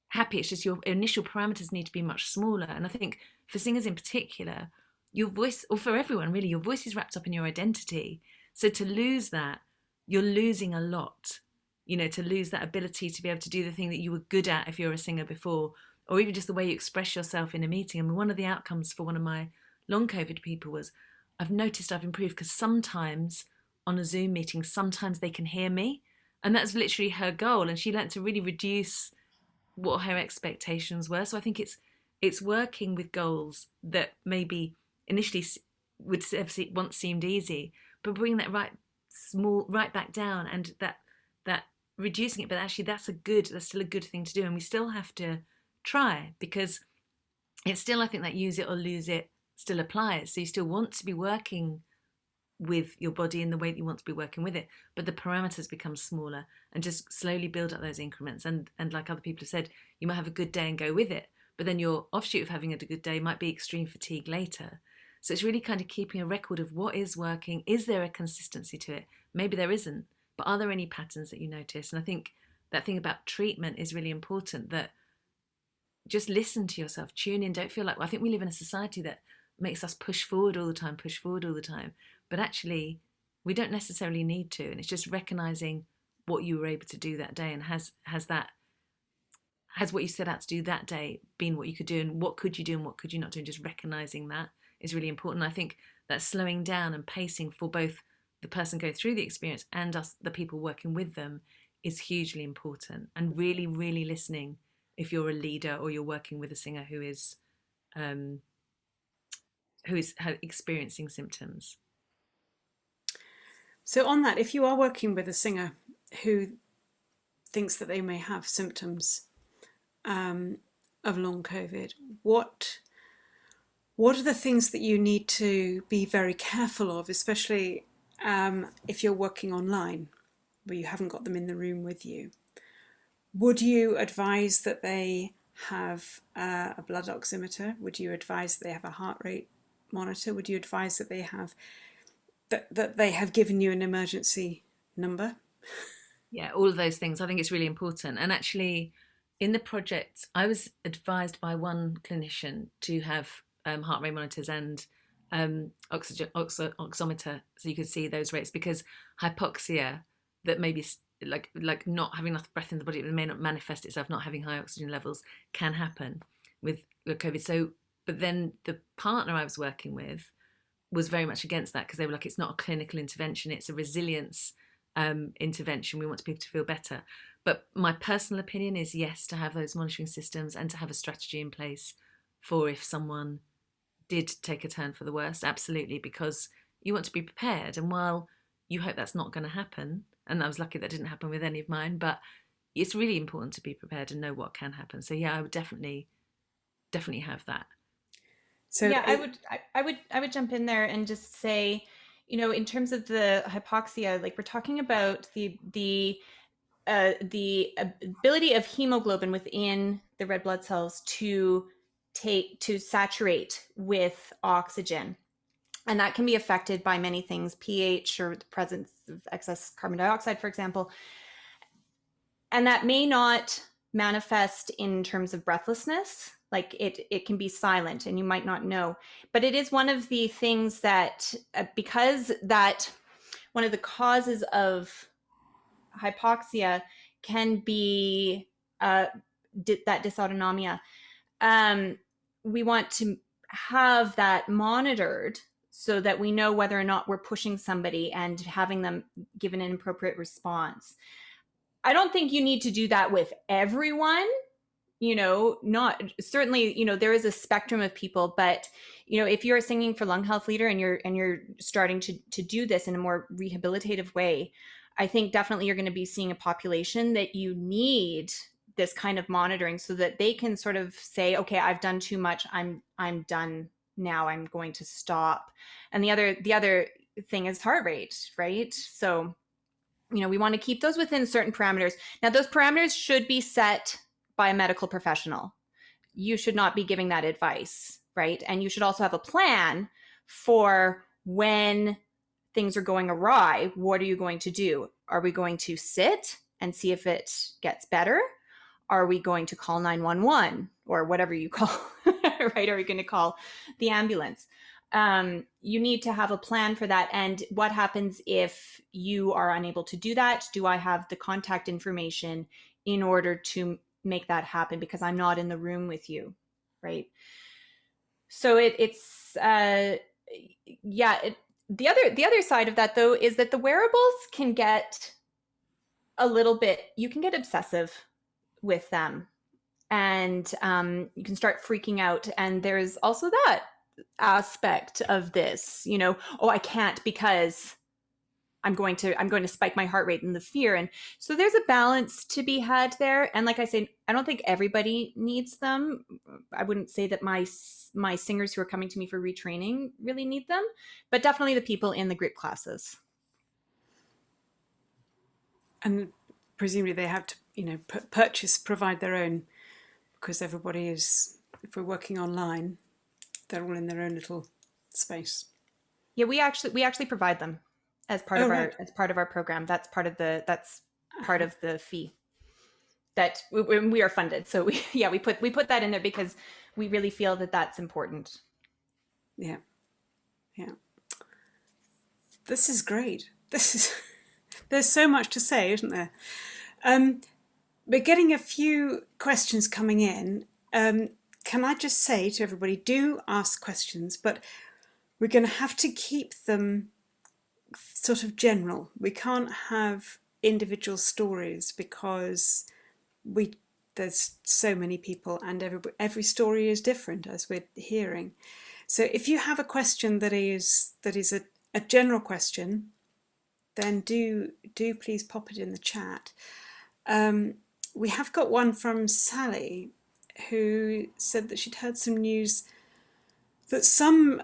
happy. It's just your initial parameters need to be much smaller. And I think for singers in particular, your voice, or for everyone really, your voice is wrapped up in your identity. So to lose that, you're losing a lot. To lose that ability to be able to do the thing that you were good at if you're a singer before, or even just the way you express yourself in a meeting. I mean, one of the outcomes for one of my long COVID people was, I've noticed I've improved because sometimes on a Zoom meeting, sometimes they can hear me. And that's literally her goal. And she learned to really reduce what her expectations were. So I think it's working with goals that maybe initially would have once seemed easy, but bringing that right back down, and that reducing it. But actually that's still a good thing to do. And we still have to try, because it's still, I think, that use it or lose it still applies. So you still want to be working with your body in the way that you want to be working with it, but the parameters become smaller, and just slowly build up those increments. And like other people have said, you might have a good day and go with it, but then your offshoot of having a good day might be extreme fatigue later. So it's really kind of keeping a record of what is working. Is there a consistency to it? Maybe there isn't, but are there any patterns that you notice? And I think that thing about treatment is really important, that just listen to yourself, tune in, don't feel like, well, I think we live in a society that makes us push forward all the time. But actually, we don't necessarily need to. And it's just recognizing what you were able to do that day, and has what you set out to do that day been what you could do, and what could you do and what could you not do, and just recognizing that is really important. I think that slowing down and pacing for both the person going through the experience and us, the people working with them, is hugely important. And really, really listening if you're a leader or you're working with a singer who is experiencing symptoms. So on that, if you are working with a singer who thinks that they may have symptoms of long COVID, what are the things that you need to be very careful of, especially if you're working online where you haven't got them in the room with you? Would you advise that they have a blood oximeter? Would you advise that they have a heart rate monitor? Would you advise that they have given you an emergency number? Yeah, all of those things. I think it's really important. And actually, in the project, I was advised by one clinician to have heart rate monitors and oximeter, so you could see those rates, because hypoxia, that maybe like not having enough breath in the body, it may not manifest itself, not having high oxygen levels, can happen with COVID. So, but then the partner I was working with was very much against that, because they were like, it's not a clinical intervention, it's a resilience intervention. We want people to feel better. But my personal opinion is yes, to have those monitoring systems and to have a strategy in place for if someone did take a turn for the worst, absolutely, because you want to be prepared. And while you hope that's not going to happen, and I was lucky that didn't happen with any of mine, but it's really important to be prepared and know what can happen. So yeah, I would definitely have that. So Yeah, I would jump in there and just say, in terms of the hypoxia, like we're talking about the ability of hemoglobin within the red blood cells to saturate with oxygen. And that can be affected by many things, pH or the presence of excess carbon dioxide, for example. And that may not manifest in terms of breathlessness. Like it can be silent and you might not know. But it is one of the things that, because that one of the causes of hypoxia can be that dysautonomia. We want to have that monitored so that we know whether or not we're pushing somebody and having them given an appropriate response. I don't think you need to do that with everyone, not certainly, there is a spectrum of people, but if you're singing for Lung Health Leader and you're starting to do this in a more rehabilitative way, I think definitely you're going to be seeing a population that you need this kind of monitoring so that they can sort of say, okay, I've done too much. I'm done now. I'm going to stop. And the other thing is heart rate, right? So, we want to keep those within certain parameters. Now, those parameters should be set by a medical professional. You should not be giving that advice, right? And you should also have a plan for when things are going awry. What are you going to do? Are we going to sit and see if it gets better? Are we going to call 911 or whatever you call, right? Are we going to call the ambulance? You need to have a plan for that. And what happens if you are unable to do that? Do I have the contact information in order to make that happen? Because I'm not in the room with you, right? So the other side of that, though, is that the wearables can get you can get obsessive with them, and you can start freaking out. And there's also that aspect of this, oh, I can't because I'm going to spike my heart rate and the fear. And so there's a balance to be had there. And like I said, I don't think everybody needs them. I wouldn't say that my singers who are coming to me for retraining really need them, but definitely the people in the group classes. And presumably they have to, provide their own, because everybody is, if we're working online, they're all in their own little space. Yeah, we actually provide them as part of our program. That's part of the fee that we are funded. So we put that in there because we really feel that that's important. Yeah. This is great. There's so much to say, isn't there? We're getting a few questions coming in. Can I just say to everybody, do ask questions, but we're going to have to keep them sort of general. We can't have individual stories because there's so many people and every story is different, as we're hearing. So if you have a question that is a general question, then do please pop it in the chat. We have got one from Sally, who said that she'd heard some news that some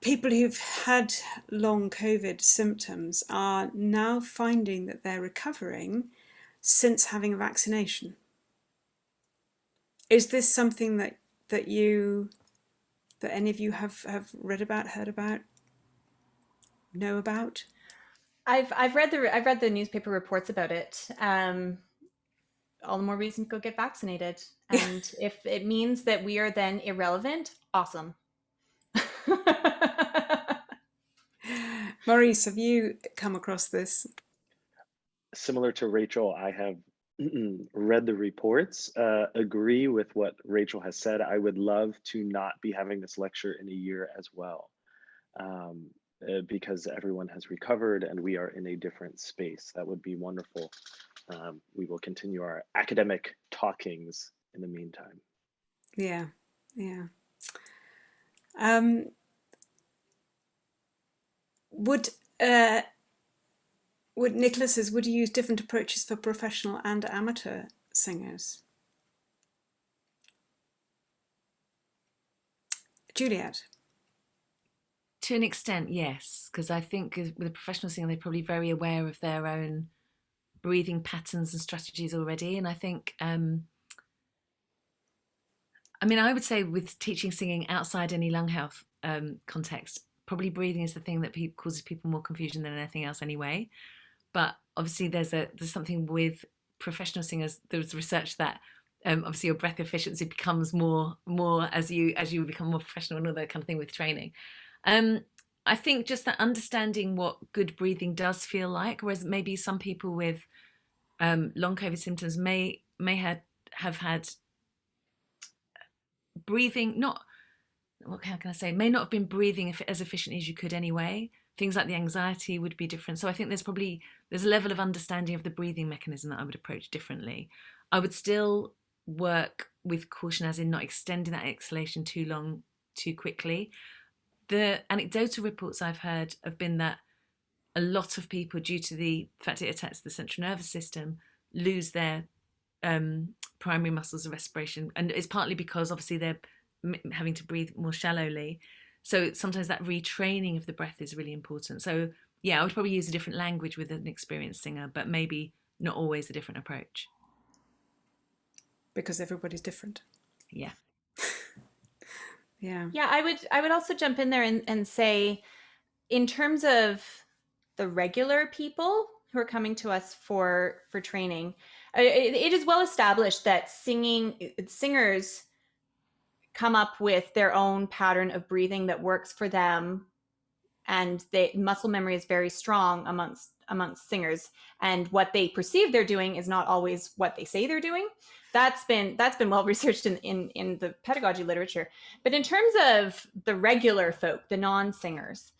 people who've had long COVID symptoms are now finding that they're recovering since having a vaccination. Is this something that any of you have read about, heard about, know about? I've read the newspaper reports about it. All the more reason to go get vaccinated. And if it means that we are then irrelevant, awesome. Maurice, have you come across this? Similar to Rachel, I have read the reports, agree with what Rachel has said. I would love to not be having this lecture in a year as well, because everyone has recovered and we are in a different space. That would be wonderful. we will continue our academic talkings in the meantime. Yeah, yeah. Would Nicholas says, would you use different approaches for professional and amateur singers? Juliet? To an extent, yes, because I think with a professional singer, they're probably very aware of their own breathing patterns and strategies already. And I think, I mean, I would say with teaching singing outside any lung health context, probably breathing is the thing that causes people more confusion than anything else anyway. But obviously there's something with professional singers. There's research that obviously your breath efficiency becomes more as you become more professional and all that kind of thing with training. I think just that understanding what good breathing does feel like, whereas maybe some people with long COVID symptoms may have had breathing not, what can I say, may not have been breathing as efficiently as you could anyway. Things like the anxiety would be different. So I think there's a level of understanding of the breathing mechanism that I would approach differently. I would still work with caution, as in not extending that exhalation too long, too quickly. The anecdotal reports I've heard have been that a lot of people, due to the fact it attacks the central nervous system, lose their primary muscles of respiration. And it's partly because obviously they're having to breathe more shallowly. So sometimes that retraining of the breath is really important. So yeah, I would probably use a different language with an experienced singer, but maybe not always a different approach. Because everybody's different. Yeah. Yeah. Yeah, I would also jump in there and say, in terms of the regular people who are coming to us for training, it is well established that singers come up with their own pattern of breathing that works for them, and muscle memory is very strong amongst singers, and what they perceive they're doing is not always what they say they're doing. That's been well researched in the pedagogy literature. But in terms of the regular folk, the non-singers,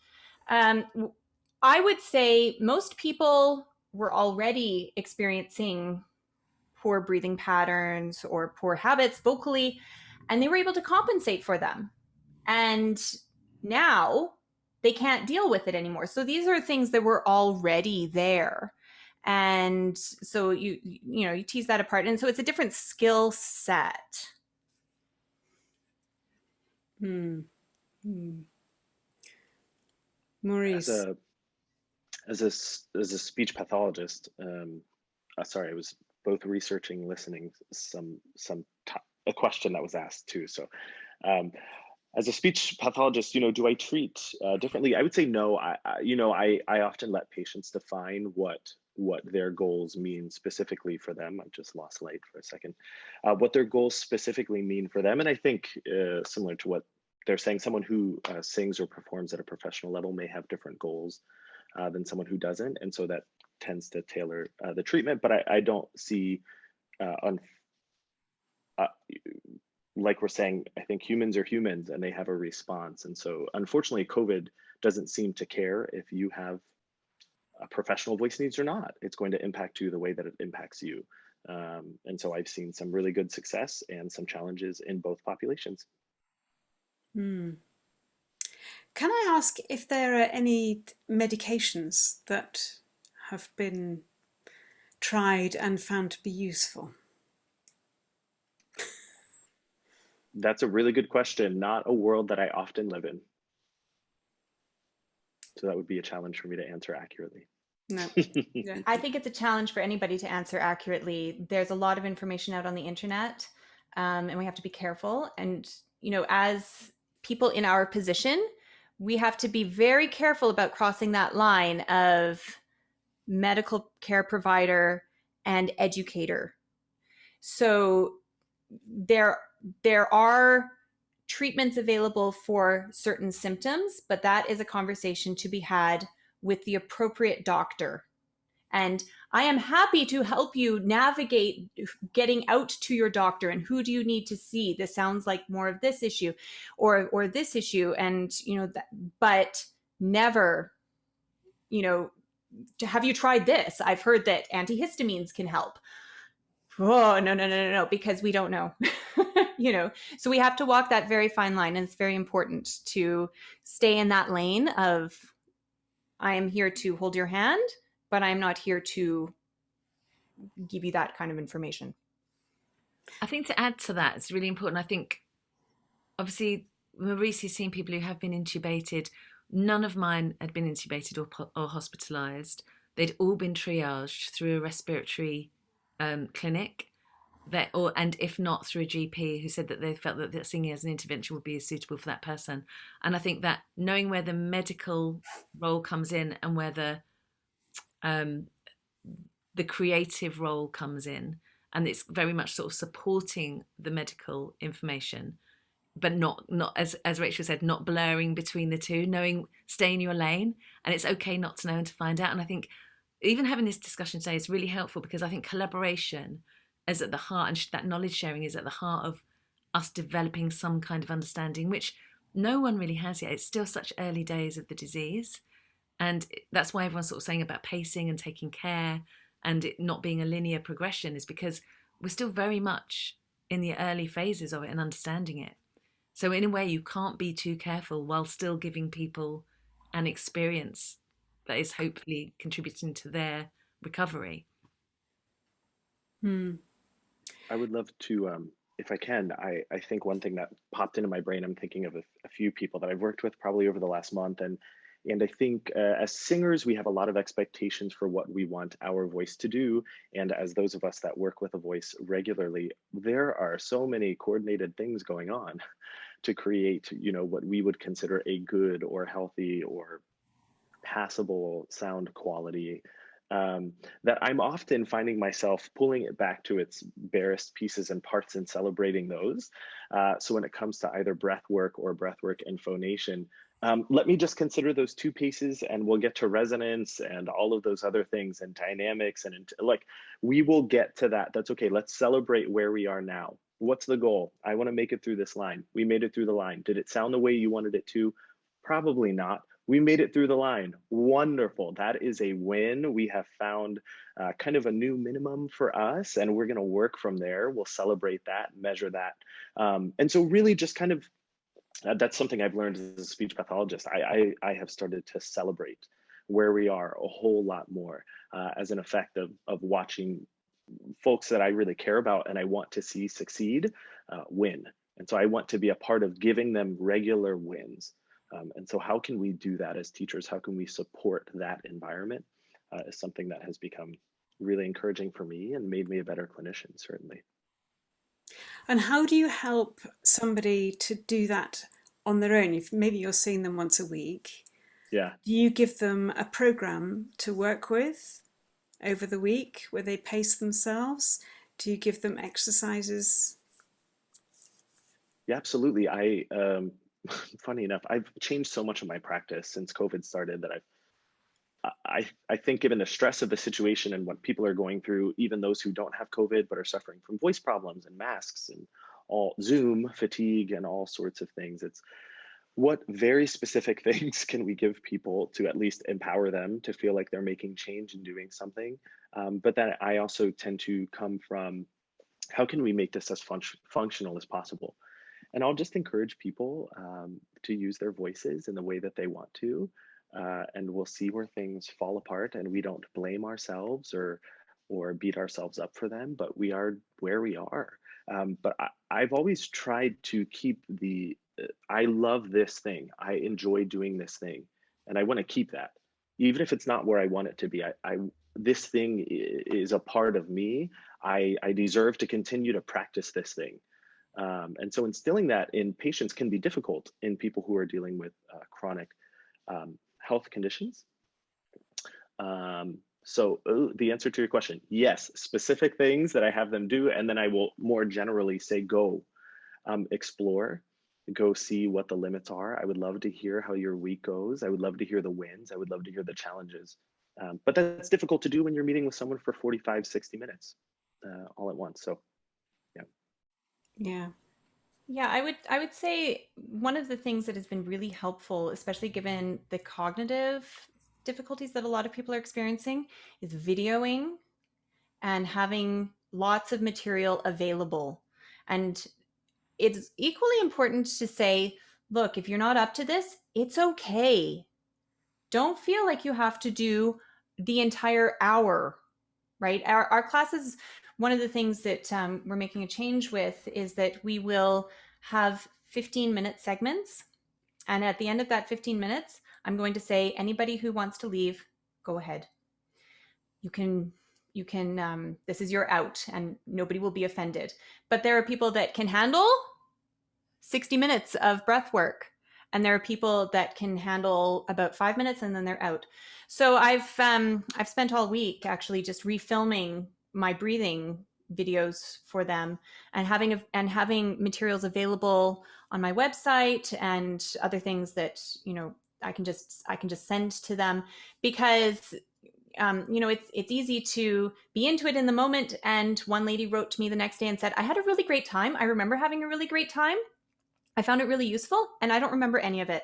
I would say most people were already experiencing poor breathing patterns or poor habits vocally, and they were able to compensate for them. And now they can't deal with it anymore. So these are things that were already there. And so you tease that apart. And so it's a different skill set. Maurice? As a speech pathologist, sorry, I was both researching, listening, a question that was asked too. So as a speech pathologist, do I treat differently? I would say no. I often let patients define what their goals mean specifically for them. I've just lost light for a second. What their goals specifically mean for them. And I think similar to what they're saying, someone who sings or performs at a professional level may have different goals than someone who doesn't. And so that tends to tailor the treatment. But I don't see, like we're saying, I think humans are humans and they have a response. And so unfortunately, COVID doesn't seem to care if you have a professional voice needs or not. It's going to impact you the way that it impacts you. And so I've seen some really good success and some challenges in both populations. Can I ask if there are any medications that have been tried and found to be useful? That's a really good question. Not a world that I often live in. So that would be a challenge for me to answer accurately. No. Yeah. I think it's a challenge for anybody to answer accurately. There's a lot of information out on the internet, and we have to be careful. And, as people in our position, we have to be very careful about crossing that line of medical care provider and educator. So there are treatments available for certain symptoms, but that is a conversation to be had with the appropriate doctor. And I am happy to help you navigate getting out to your doctor and who do you need to see. This sounds like more of this issue or this issue. And, but never, have you tried this? I've heard that antihistamines can help. Oh, no, because we don't know. So we have to walk that very fine line, and it's very important to stay in that lane of, I am here to hold your hand, but I'm not here to give you that kind of information. I think to add to that, it's really important. I think, obviously, Maurice has seen people who have been intubated. None of mine had been intubated or hospitalised. They'd all been triaged through a respiratory clinic, and if not, through a GP who said that they felt that singing as an intervention would be suitable for that person. And I think that knowing where the medical role comes in and where the creative role comes in, and it's very much sort of supporting the medical information, but not as Rachel said, not blurring between the two, knowing, stay in your lane, and it's okay not to know and to find out. And I think even having this discussion today is really helpful, because I think collaboration is at the heart, and that knowledge sharing is at the heart of us developing some kind of understanding, which no one really has yet. It's still such early days of the disease, and that's why everyone's sort of saying about pacing and taking care and it not being a linear progression, is because we're still very much in the early phases of it and understanding it. So in a way, you can't be too careful while still giving people an experience that is hopefully contributing to their recovery. I would love to, if I can, I think one thing that popped into my brain, I'm thinking of a few people that I've worked with probably over the last month. And I think as singers, we have a lot of expectations for what we want our voice to do. And as those of us that work with a voice regularly, there are so many coordinated things going on to create, what we would consider a good or healthy or passable sound quality, that I'm often finding myself pulling it back to its barest pieces and parts and celebrating those. So when it comes to either breath work or breathwork and phonation, let me just consider those two pieces, and we'll get to resonance and all of those other things and dynamics. And like, we will get to that. That's okay. Let's celebrate where we are now. What's the goal? I want to make it through this line. We made it through the line. Did it sound the way you wanted it to? Probably not. We made it through the line. Wonderful. That is a win. We have found kind of a new minimum for us, and we're going to work from there. We'll celebrate that, measure that. And so really just kind of, that's something I've learned as a speech pathologist. I have started to celebrate where we are a whole lot more as an effect of watching folks that I really care about and I want to see succeed win. And so I want to be a part of giving them regular wins. And so how can we do that as teachers? How can we support that environment is something that has become really encouraging for me and made me a better clinician, certainly. And how do you help somebody to do that on their own? If maybe you're seeing them once a week, Yeah, do you give them a program to work with over the week where they pace themselves? Do you give them exercises? yeah, absolutely. Funny enough, I've changed so much of my practice since COVID started that I think given the stress of the situation and what people are going through, even those who don't have COVID but are suffering from voice problems and masks and all Zoom fatigue and all sorts of things, it's what very specific things can we give people to at least empower them to feel like they're making change and doing something. But then I also tend to come from how can we make this as functional as possible? And I'll just encourage people to use their voices in the way that they want to. And we'll see where things fall apart, and we don't blame ourselves or beat ourselves up for them, but we are where we are. But I've always tried to keep I love this thing. I enjoy doing this thing, and I want to keep that, even if it's not where I want it to be. This thing is a part of me. I deserve to continue to practice this thing. And so instilling that in patients can be difficult in people who are dealing with chronic health conditions. So the answer to your question, yes, specific things that I have them do, and then I will more generally say, go explore, go see what the limits are. I would love to hear how your week goes. I would love to hear the wins. I would love to hear the challenges. But that's difficult to do when you're meeting with someone for 45, 60 minutes all at once. So yeah. Yeah. Yeah, I would say one of the things that has been really helpful, especially given the cognitive difficulties that a lot of people are experiencing is videoing and having lots of material available. And it's equally important to say, look, if you're not up to this, it's okay. Don't feel like you have to do the entire hour, right? Our classes, one of the things that we're making a change with is that we will have 15-minute segments. And at the end of that 15 minutes, I'm going to say, anybody who wants to leave, go ahead. This is your out, and nobody will be offended. But there are people that can handle 60 minutes of breath work, and there are people that can handle about 5 minutes and then they're out. So I've spent all week actually just refilming my breathing videos for them, and having materials available on my website and other things that I can just send to them, because it's easy to be into it in the moment. And one lady wrote to me the next day and said, I had a really great time. I remember having a really great time. I found it really useful, and I don't remember any of it.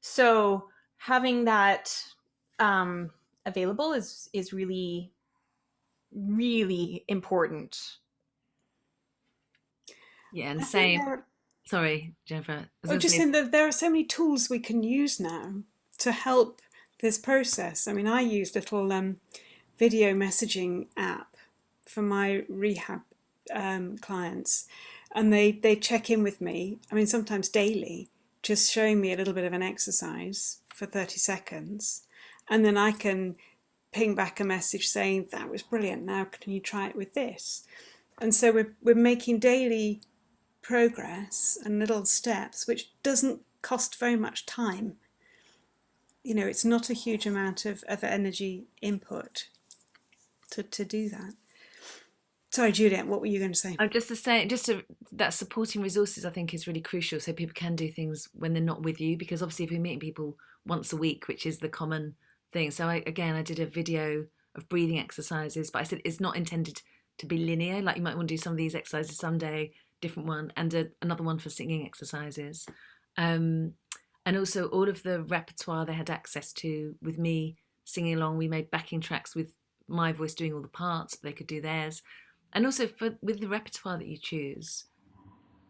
So having that available is really, really important. Yeah, and same. Sorry, Jenevora. Just saying that there are so many tools we can use now to help this process. I mean, I use a little video messaging app for my rehab clients, and they check in with me. I mean, sometimes daily, just showing me a little bit of an exercise for 30 seconds, and then I can ping back a message saying that was brilliant. Now can you try it with this? And so we're making daily progress and little steps, which doesn't cost very much time. It's not a huge amount of energy input to do that. Sorry, Juliet, what were you going to say? I'm just to say, that supporting resources, I think, is really crucial, so people can do things when they're not with you, because obviously if we're meeting people once a week, which is the common thing. So I did a video of breathing exercises, but I said it's not intended to be linear. Like, you might want to do some of these exercises someday, different one, and another one for singing exercises. And also all of the repertoire they had access to with me singing along. We made backing tracks with my voice doing all the parts, but they could do theirs. And also with the repertoire that you choose,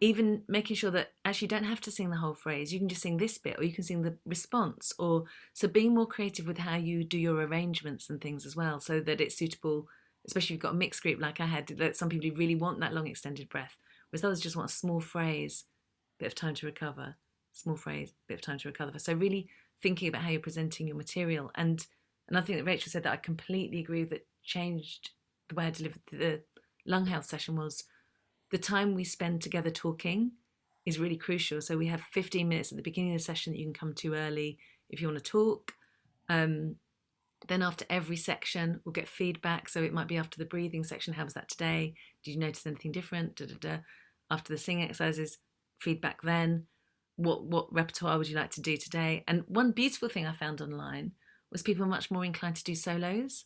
even making sure that actually you don't have to sing the whole phrase. You can just sing this bit, or you can sing the response. So being more creative with how you do your arrangements and things as well, so that it's suitable, especially if you've got a mixed group like I had, that some people really want that long extended breath, whereas others just want a small phrase, bit of time to recover, small phrase, bit of time to recover. So really thinking about how you're presenting your material. And another thing that Rachel said that I completely agree with, that changed the way I delivered the lung health session, was the time we spend together talking is really crucial. So we have 15 minutes at the beginning of the session that you can come to early if you want to talk. Then after every section, we'll get feedback. So it might be after the breathing section, how was that today? Did you notice anything different? Da, da, da. After the singing exercises, feedback then. What repertoire would you like to do today? And one beautiful thing I found online was people are much more inclined to do solos,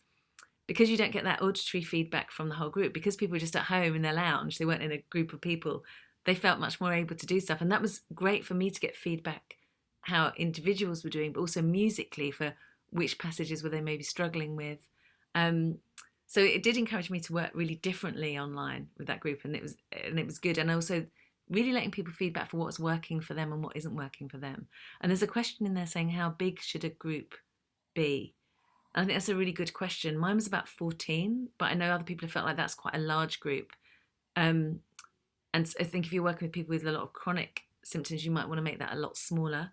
because you don't get that auditory feedback from the whole group, because people were just at home in their lounge, they weren't in a group of people, they felt much more able to do stuff. And that was great for me to get feedback how individuals were doing, but also musically for which passages were they maybe struggling with. So it did encourage me to work really differently online with that group, and it was good. And also really letting people feedback for what's working for them and what isn't working for them. And there's a question in there saying, how big should a group be? I think that's a really good question. Mine was about 14, but I know other people have felt like that's quite a large group. And I think if you're working with people with a lot of chronic symptoms, you might want to make that a lot smaller,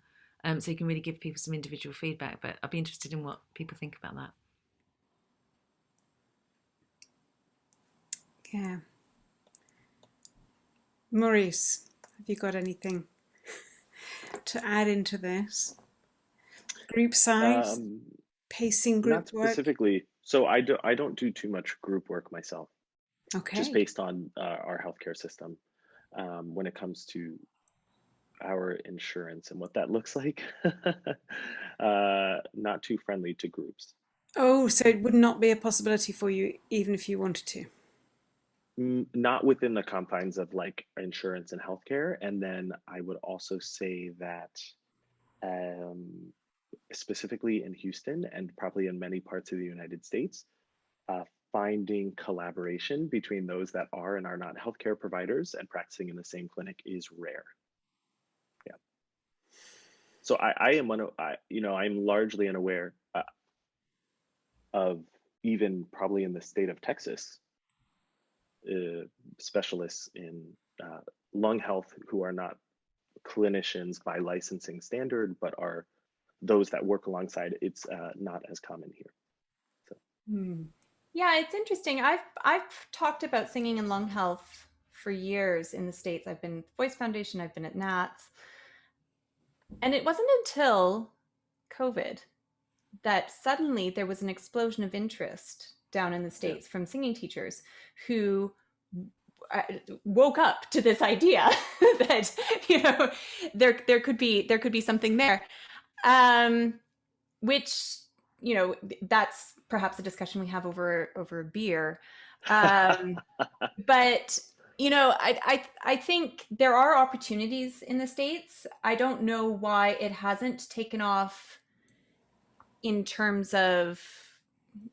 so you can really give people some individual feedback. But I'd be interested in what people think about that. Yeah. Maurice, have you got anything to add into this? Group size? Pacing group not specifically work? So I don't do too much group work myself, just Okay. based on our healthcare system, when it comes to our insurance and what that looks like. Not too friendly to groups. Oh, so it would not be a possibility for you even if you wanted to? Not within the confines of like insurance and healthcare. And then I would also say that specifically in Houston and probably in many parts of the United States, finding collaboration between those that are and are not healthcare providers and practicing in the same clinic is rare. Yeah. So I am I'm largely unaware of, even probably in the state of Texas, specialists in lung health who are not clinicians by licensing standard, but are those that work alongside. It's not as common here. So. Yeah, it's interesting. I've talked about singing and lung health for years in the States. I've been at Voice Foundation, I've been at NATS. And it wasn't until COVID that suddenly there was an explosion of interest down in the States from singing teachers who woke up to this idea that, you know, there could be something there, which, you know, that's perhaps a discussion we have over a beer, but you know, I think there are opportunities in the States. I don't know why it hasn't taken off in terms of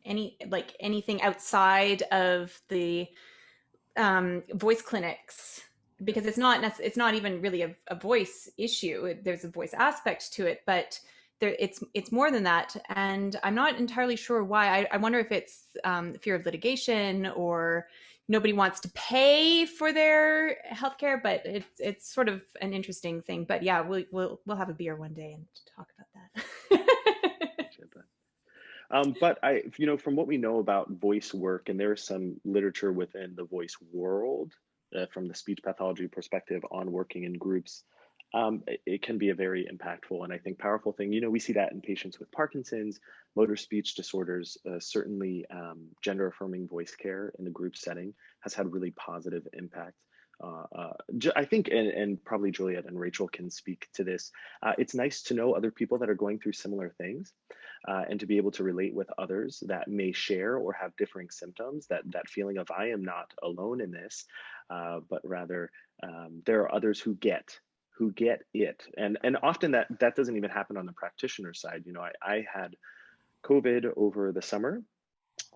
anything outside of the voice clinics, because it's not even really a voice issue. There's a voice aspect to it, but it's more than that. And I'm not entirely sure why. I wonder if it's fear of litigation, or nobody wants to pay for their healthcare. But it's sort of an interesting thing. But yeah, we'll have a beer one day and talk about that. But from what we know about voice work, and there is some literature within the voice world from the speech pathology perspective on working in groups, it can be a very impactful and I think powerful thing. You know, we see that in patients with Parkinson's, motor speech disorders. Certainly gender affirming voice care in the group setting has had really positive impact. I think, and probably Juliet and Rachel can speak to this, it's nice to know other people that are going through similar things, and to be able to relate with others that may share or have differing symptoms, that feeling of I am not alone in this, but rather there are others who get it. And often that doesn't even happen on the practitioner side. You know, I had COVID over the summer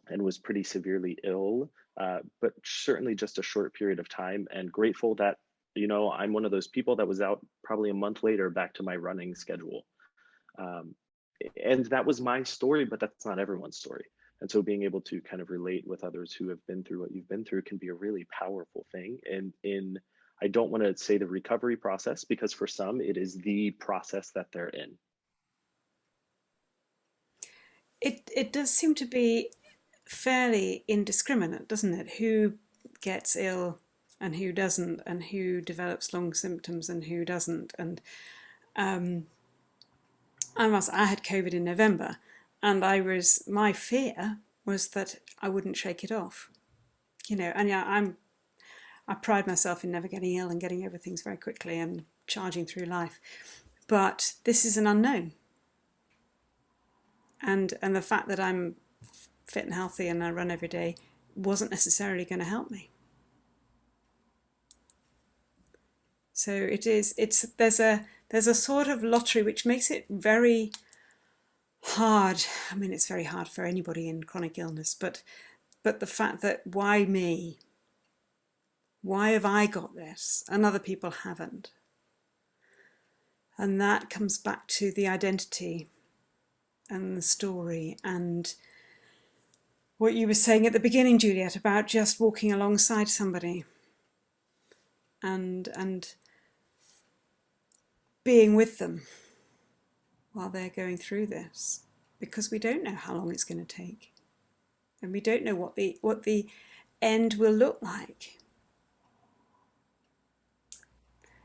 and was pretty severely ill, but certainly just a short period of time, and grateful that, you know, I'm one of those people that was out probably a month later back to my running schedule. And that was my story, but that's not everyone's story. And so being able to kind of relate with others who have been through what you've been through can be a really powerful thing. And I don't want to say the recovery process, because for some it is the process that they're in. It does seem to be fairly indiscriminate, doesn't it? Who gets ill and who doesn't, and who develops lung symptoms and who doesn't. And I had COVID in November, and my fear was that I wouldn't shake it off. You know, and yeah, I pride myself in never getting ill and getting over things very quickly and charging through life. But this is an unknown. And the fact that I'm fit and healthy and I run every day wasn't necessarily going to help me. So there's a sort of lottery which makes it very hard. I mean, it's very hard for anybody in chronic illness, but the fact that why me? Why have I got this and other people haven't? And that comes back to the identity and the story, and what you were saying at the beginning, Juliet, about just walking alongside somebody and being with them while they're going through this, because we don't know how long it's going to take, and we don't know what the end will look like.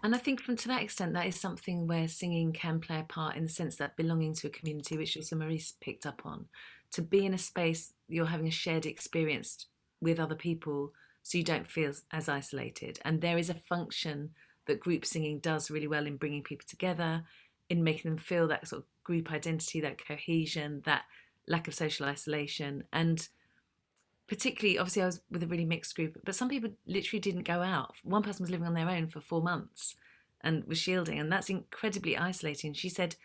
And I think to that extent, that is something where singing can play a part, in the sense that belonging to a community, which also Maurice picked up on, to be in a space you're having a shared experience with other people, so you don't feel as isolated. And there is a function that group singing does really well in bringing people together, in making them feel that sort of group identity, that cohesion, that lack of social isolation. And particularly, obviously, I was with a really mixed group, but some people literally didn't go out. One person was living on their own for 4 months and was shielding, and that's incredibly isolating. She said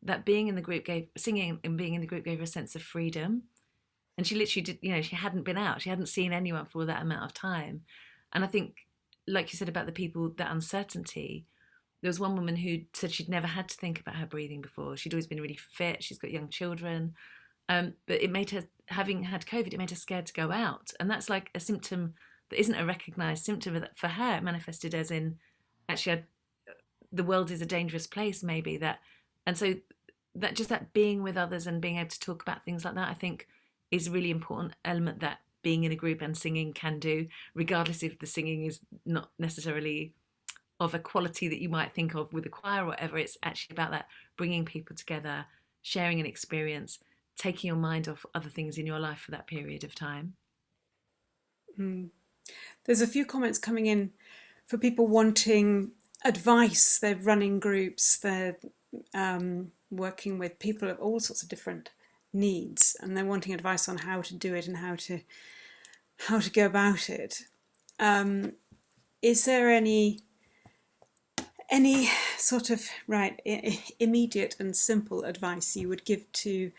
that being in the group singing and being in the group gave her a sense of freedom. And she literally did, she hadn't been out, she hadn't seen anyone for that amount of time. And I think, like you said about the people, that uncertainty, there was one woman who said she'd never had to think about her breathing before. She'd always been really fit. She's got young children. But it made her, having had COVID, it made her scared to go out. And that's like a symptom that isn't a recognized symptom. That for her, it manifested as in, actually, the world is a dangerous place, maybe. And so that just that being with others and being able to talk about things like that, I think, is a really important element that being in a group and singing can do, regardless if the singing is not necessarily of a quality that you might think of with a choir or whatever. It's actually about that bringing people together, sharing an experience, taking your mind off other things in your life for that period of time. There's a few comments coming in for people wanting advice. They're running groups, they're working with people of all sorts of different needs, and they're wanting advice on how to do it and how to go about it. Is there any sort of immediate and simple advice you would give to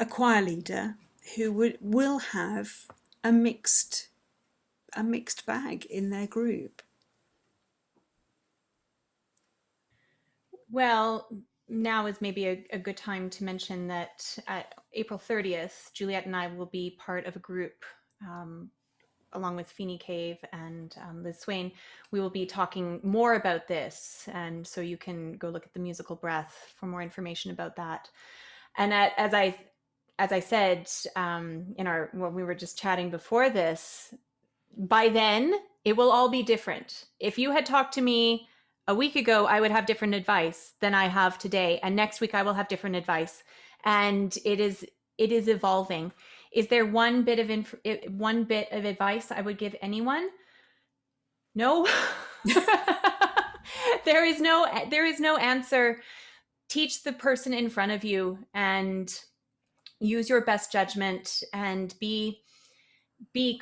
a choir leader who will have a mixed bag in their group? Well, now is maybe a good time to mention that at April 30th, Juliet and I will be part of a group along with Feeney Cave and Liz Swain. We will be talking more about this, and so you can go look at the musical breath for more information about that. And as I said when we were just chatting before this, by then it will all be different. If you had talked to me a week ago, I would have different advice than I have today, and next week I will have different advice, and it is evolving. Is there one bit of advice I would give anyone? No. There is no answer. Teach the person in front of you and use your best judgment and be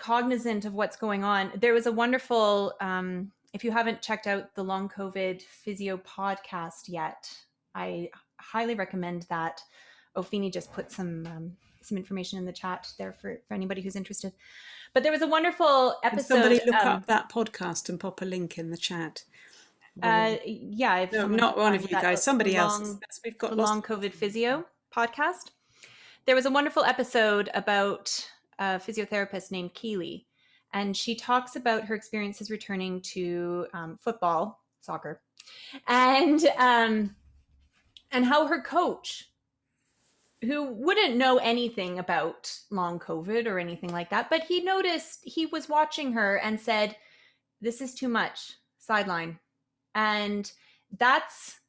cognizant of what's going on. There was a wonderful, if you haven't checked out the Long COVID Physio podcast yet, I highly recommend that. Feeney just put some information in the chat there for anybody who's interested. But there was a wonderful episode. Can somebody look up that podcast and pop a link in the chat? Yeah, no, not one of you guys, somebody else. We've got the Long COVID Physio podcast. There was a wonderful episode about a physiotherapist named Keely, and she talks about her experiences returning to soccer, and how her coach, who wouldn't know anything about long COVID or anything like that, but he noticed, he was watching her and said, "This is too much, sideline." And that's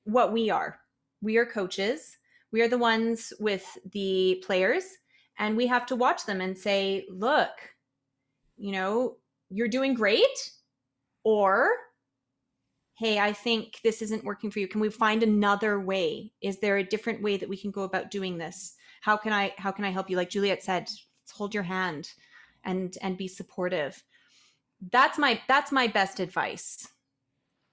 what we are. We are coaches. We are the ones with the players, and we have to watch them and say, "Look, you're doing great," or, "Hey, I think this isn't working for you. Can we find another way? Is there a different way that we can go about doing this? How can I help you?" Like Juliet said, let's hold your hand and be supportive. That's my best advice.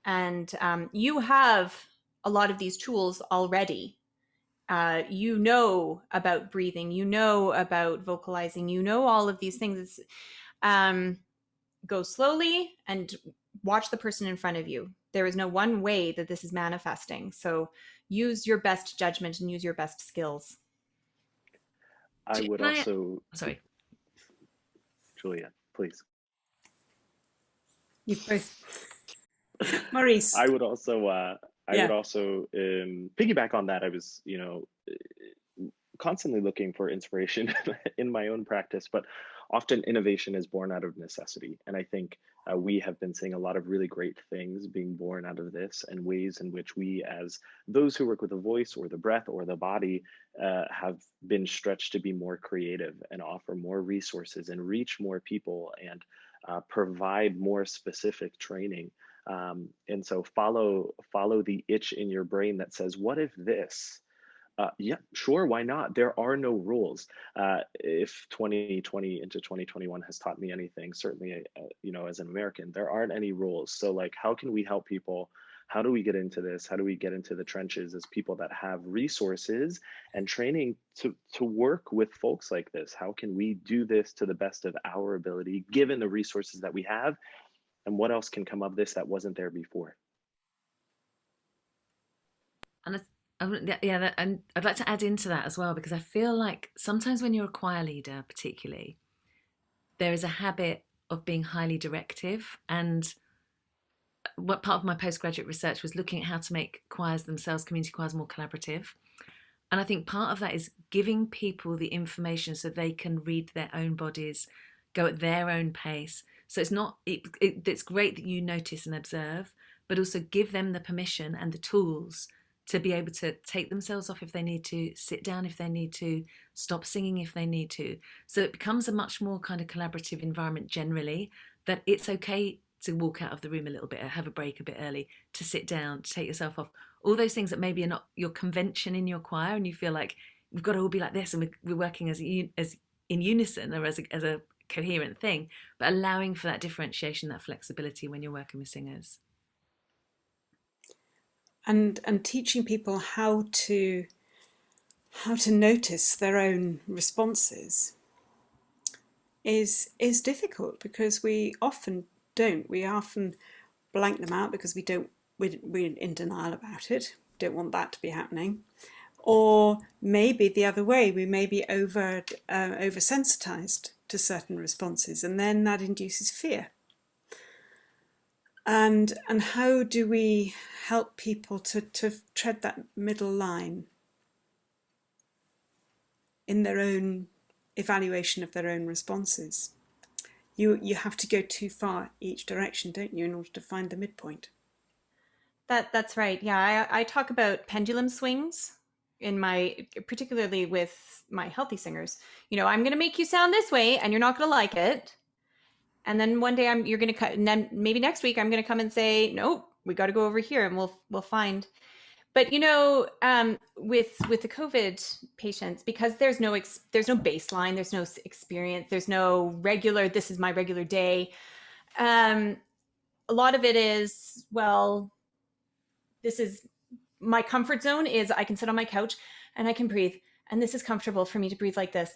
And you have a lot of these tools already. You know about breathing, you know about vocalizing, you know all of these things. Go slowly and watch the person in front of you. There is no one way that this is manifesting. So use your best judgment and use your best skills. I would also... Sorry. Juliet, please. You both. Maurice. I would also piggyback on that. I was, constantly looking for inspiration in my own practice, but often innovation is born out of necessity. And I think we have been seeing a lot of really great things being born out of this, and ways in which we, as those who work with the voice or the breath or the body, have been stretched to be more creative and offer more resources and reach more people and provide more specific training. And so follow the itch in your brain that says, what if this? Yeah, sure. Why not? There are no rules. If 2020 into 2021 has taught me anything, certainly, as an American, there aren't any rules. So, like, how can we help people? How do we get into this? How do we get into the trenches as people that have resources and training to work with folks like this? How can we do this to the best of our ability, given the resources that we have? And what else can come of this that wasn't there before? And and I'd like to add into that as well, because I feel like sometimes when you're a choir leader, particularly, there is a habit of being highly directive. And what part of my postgraduate research was looking at how to make choirs themselves, community choirs, more collaborative. And I think part of that is giving people the information so they can read their own bodies, go at their own pace. So it's great that you notice and observe, but also give them the permission and the tools to be able to take themselves off if they need to, sit down if they need to, stop singing if they need to. So it becomes a much more kind of collaborative environment generally, that it's okay to walk out of the room a little bit, or have a break a bit early, to sit down, to take yourself off. All those things that maybe are not your convention in your choir, and you feel like we've got to all be like this, and we're working as in unison, or as a coherent thing, but allowing for that differentiation, that flexibility when you're working with singers. And teaching people how to notice their own responses is difficult, because we often don't. We often blank them out because we're in denial about it, don't want that to be happening. Or maybe the other way, we may be oversensitized to certain responses, and then that induces fear. And how do we help people to tread that middle line in their own evaluation of their own responses? You have to go too far each direction, don't you, in order to find the midpoint? That's right. Yeah, I talk about pendulum swings particularly with my healthy singers. I'm going to make you sound this way, and you're not going to like it. And then one day you're going to cut, and then maybe next week I'm going to come and say, nope, we got to go over here, and we'll find. But with the COVID patients, because there's no baseline, there's no experience, there's no regular. This is my regular day. A lot of it is, well, this is my comfort zone. Is I can sit on my couch and I can breathe, and this is comfortable for me to breathe like this,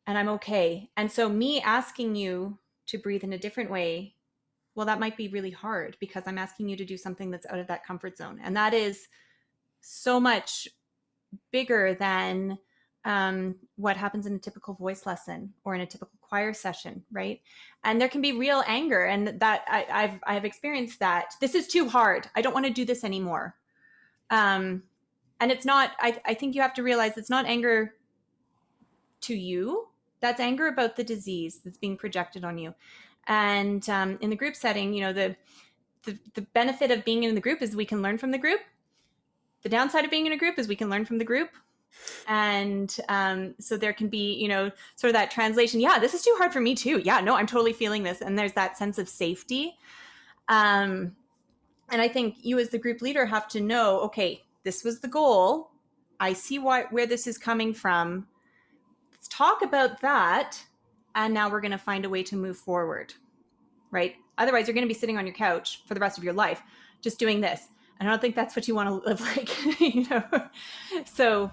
and I'm okay. And so me asking you to breathe in a different way, well, that might be really hard, because I'm asking you to do something that's out of that comfort zone. And that is so much bigger than what happens in a typical voice lesson or in a typical choir session, right? And there can be real anger, and that I've experienced that. This is too hard. I don't want to do this anymore. And it's not, I think you have to realize it's not anger to you. That's anger about the disease that's being projected on you. And in the group setting, the benefit of being in the group is we can learn from the group. The downside of being in a group is we can learn from the group. And so there can be, sort of that translation. Yeah, this is too hard for me too. Yeah, no, I'm totally feeling this. And there's that sense of safety. And I think you as the group leader have to know, okay, this was the goal. I see where this is coming from. Let's talk about that. And now we're going to find a way to move forward, right? Otherwise, you're going to be sitting on your couch for the rest of your life, just doing this. And I don't think that's what you want to live like, So,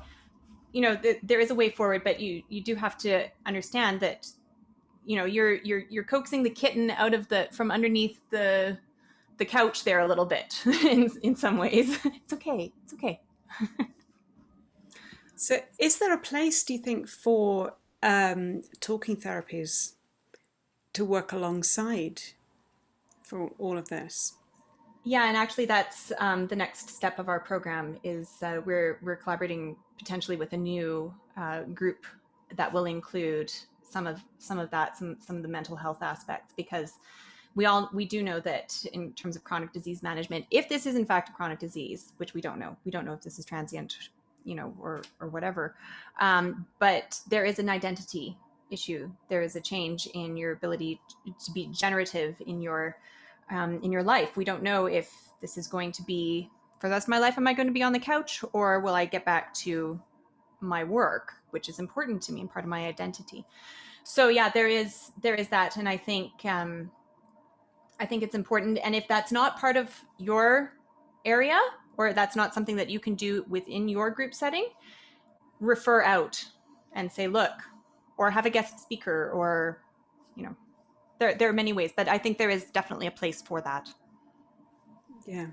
there is a way forward, but you do have to understand that, you're coaxing the kitten out of from underneath the couch there a little bit in some ways. It's okay. It's okay. So is there a place, do you think, for talking therapies to work alongside for all of this? Yeah, and actually that's the next step of our program is we're collaborating potentially with a new group that will include some of the mental health aspects, because we do know that in terms of chronic disease management, if this is in fact a chronic disease, which we don't know if this is transient, or whatever, but there is an identity issue. There is a change in your ability to be generative in your life. We don't know if this is going to be for the rest of my life. Am I going to be on the couch, or will I get back to my work, which is important to me and part of my identity. So yeah, there is that, and I think it's important. And if that's not part of your area, or that's not something that you can do within your group setting, refer out and say, look, or have a guest speaker, or, you know, there are many ways, but I think there is definitely a place for that. Yeah.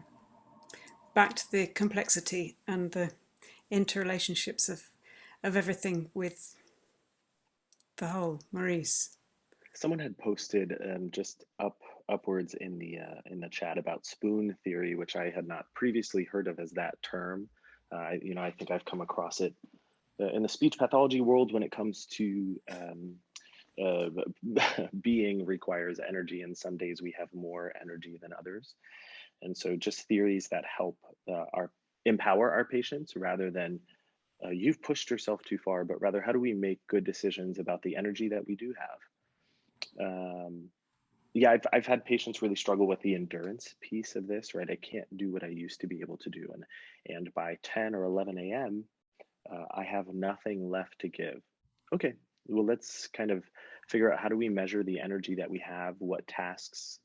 Back to the complexity and the interrelationships of everything with the whole. Maurice. Someone had posted just upwards in the chat about spoon theory, which I had not previously heard of as that term. I think I've come across it in the speech pathology world when it comes to being requires energy, and some days we have more energy than others. And so just theories that help empower our patients rather than you've pushed yourself too far, but rather how do we make good decisions about the energy that we do have. Yeah, I've had patients really struggle with the endurance piece of this, right? I can't do what I used to be able to do. And by 10 or 11 a.m., I have nothing left to give. Okay, well, let's kind of figure out how do we measure the energy that we have, what tasks,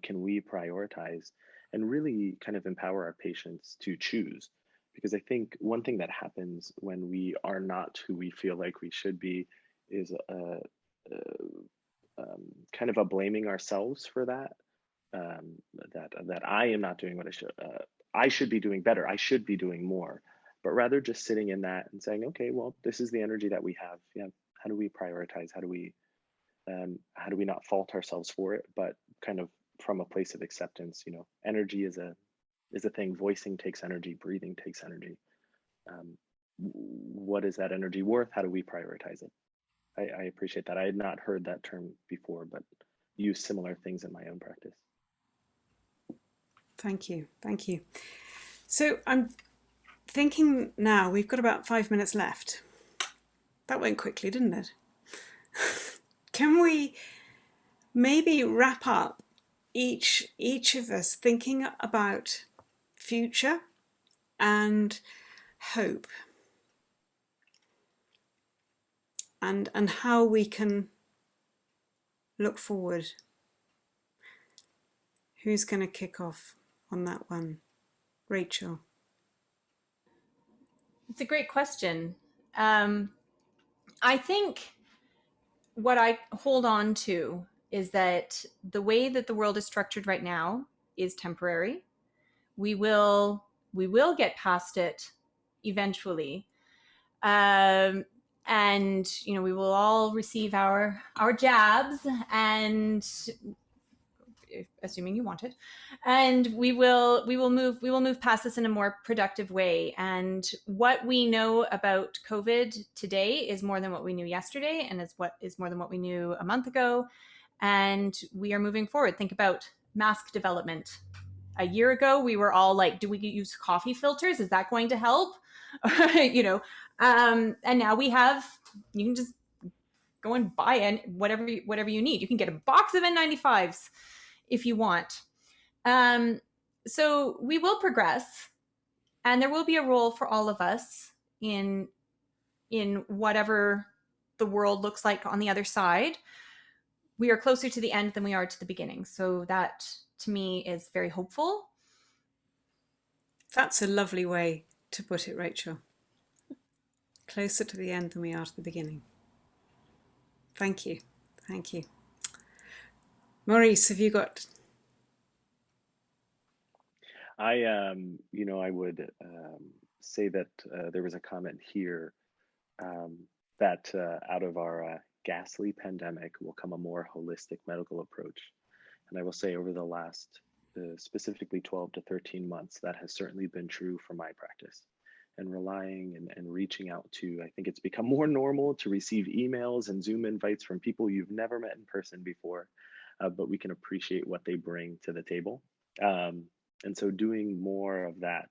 can we prioritize, and really kind of empower our patients to choose. Because I think one thing that happens when we are not who we feel like we should be is kind of a blaming ourselves for that. That I am not doing what I should. I should be doing better. I should be doing more. But rather just sitting in that and saying, okay, well, this is the energy that we have. Yeah, how do we prioritize? How do we not fault ourselves for it? But kind of from a place of acceptance. Energy is a thing. Voicing takes energy. Breathing takes energy. What is that energy worth? How do we prioritize it? I appreciate that. I had not heard that term before, but use similar things in my own practice. Thank you. Thank you. So I'm thinking now we've got about 5 minutes left. That went quickly, didn't it? Can we maybe wrap up each of us thinking about future and hope, and how we can look forward? Who's going to kick off on that one? Rachel. It's a great question. I think what I hold on to is that the way that the world is structured right now is temporary. We will get past it eventually. And we will all receive our jabs, and assuming you want it, and we will move past this in a more productive way. And what we know about COVID today is more than what we knew yesterday, and is more than what we knew a month ago. And we are moving forward. Think about mask development. A year ago, we were all like, do we use coffee filters? Is that going to help? And now you can just go and buy whatever you need. You can get a box of N95s if you want. So we will progress, and there will be a role for all of us in whatever the world looks like on the other side. We are closer to the end than we are to the beginning. So that, to me, is very hopeful. That's a lovely way to put it, Rachel. Closer to the end than we are to the beginning. Thank you. Thank you. Maurice, have you got... I would say that there was a comment here that out of our ghastly pandemic will come a more holistic medical approach. And I will say over the last specifically 12 to 13 months, that has certainly been true for my practice. And relying and reaching out to, I think it's become more normal to receive emails and Zoom invites from people you've never met in person before, but we can appreciate what they bring to the table. And so doing more of that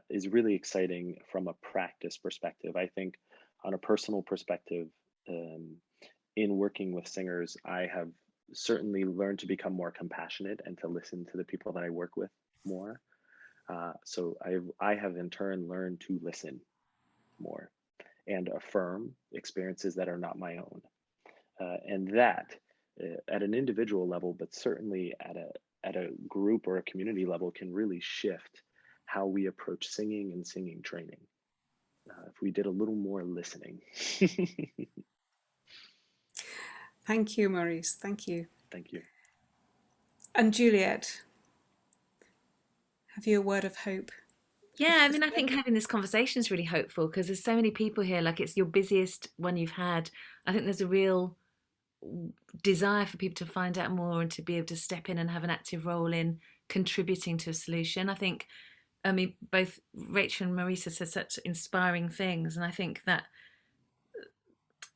is really exciting from a practice perspective. I think on a personal perspective, in working with singers, I have certainly learned to become more compassionate and to listen to the people that I work with more. So I have in turn learned to listen more. and affirm experiences that are not my own. And that, at an individual level, but certainly at a group or a community level, can really shift how we approach singing and singing training. If we did a little more listening. Thank you, Maurice. Thank you. Thank you. And Juliet, have you a word of hope? Yeah, I mean, I think having this conversation is really hopeful because there's so many people here. Like, it's your busiest one you've had. I think there's a real desire for people to find out more and to be able to step in and have an active role in contributing to a solution. I think, I mean, both Rachel and Maurice have said such inspiring things, and I think that,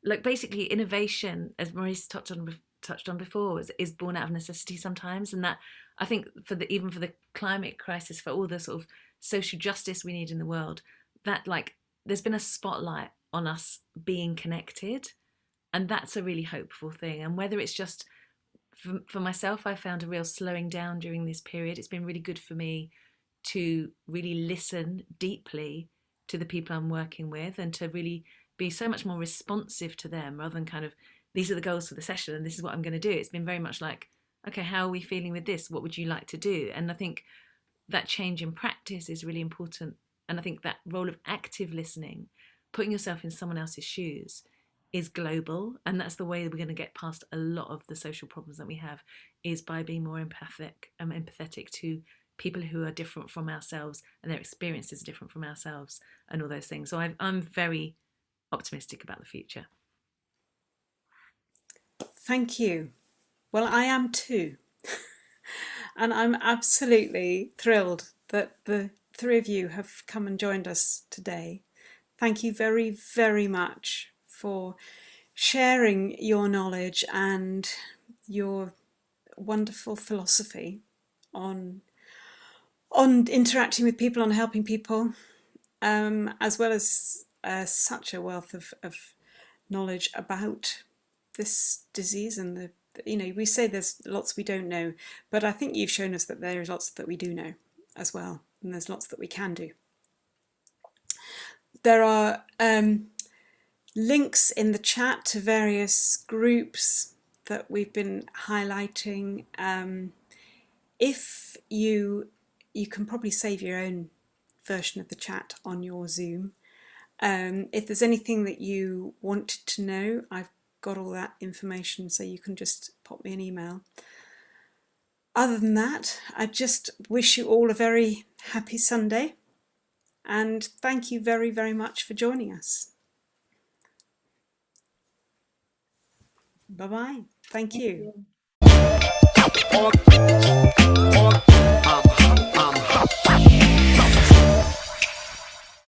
like, basically innovation, as Maurice touched on before, is born out of necessity sometimes, and that I think even for the climate crisis, for all the sort of social justice we need in the world, that, like, there's been a spotlight on us being connected, and that's a really hopeful thing. And whether it's just for myself, I found a real slowing down during this period. It's been really good for me to really listen deeply to the people I'm working with and to really be so much more responsive to them rather than kind of, these are the goals for the session and this is what I'm going to do. It's been very much like, okay, how are we feeling with this? What would you like to do? And I think that change in practice is really important. And I think that role of active listening, putting yourself in someone else's shoes, is global. And that's the way that we're going to get past a lot of the social problems that we have, is by being more empathetic to people who are different from ourselves and their experiences are different from ourselves and all those things. So I'm very optimistic about the future. Thank you. Well, I am too. And I'm absolutely thrilled that the three of you have come and joined us today. Thank you very, very much for sharing your knowledge and your wonderful philosophy on interacting with people, on helping people, as well as such a wealth of knowledge about this disease and the, we say there's lots we don't know, but I think you've shown us that there is lots that we do know as well, and there's lots that we can do. There are links in the chat to various groups that we've been highlighting. If you can probably save your own version of the chat on your Zoom. If there's anything that you wanted to know, I've got all that information, so you can just pop me an email. Other than that, I just wish you all a very happy Sunday, and thank you very, very much for joining us. Bye-bye. Thank you.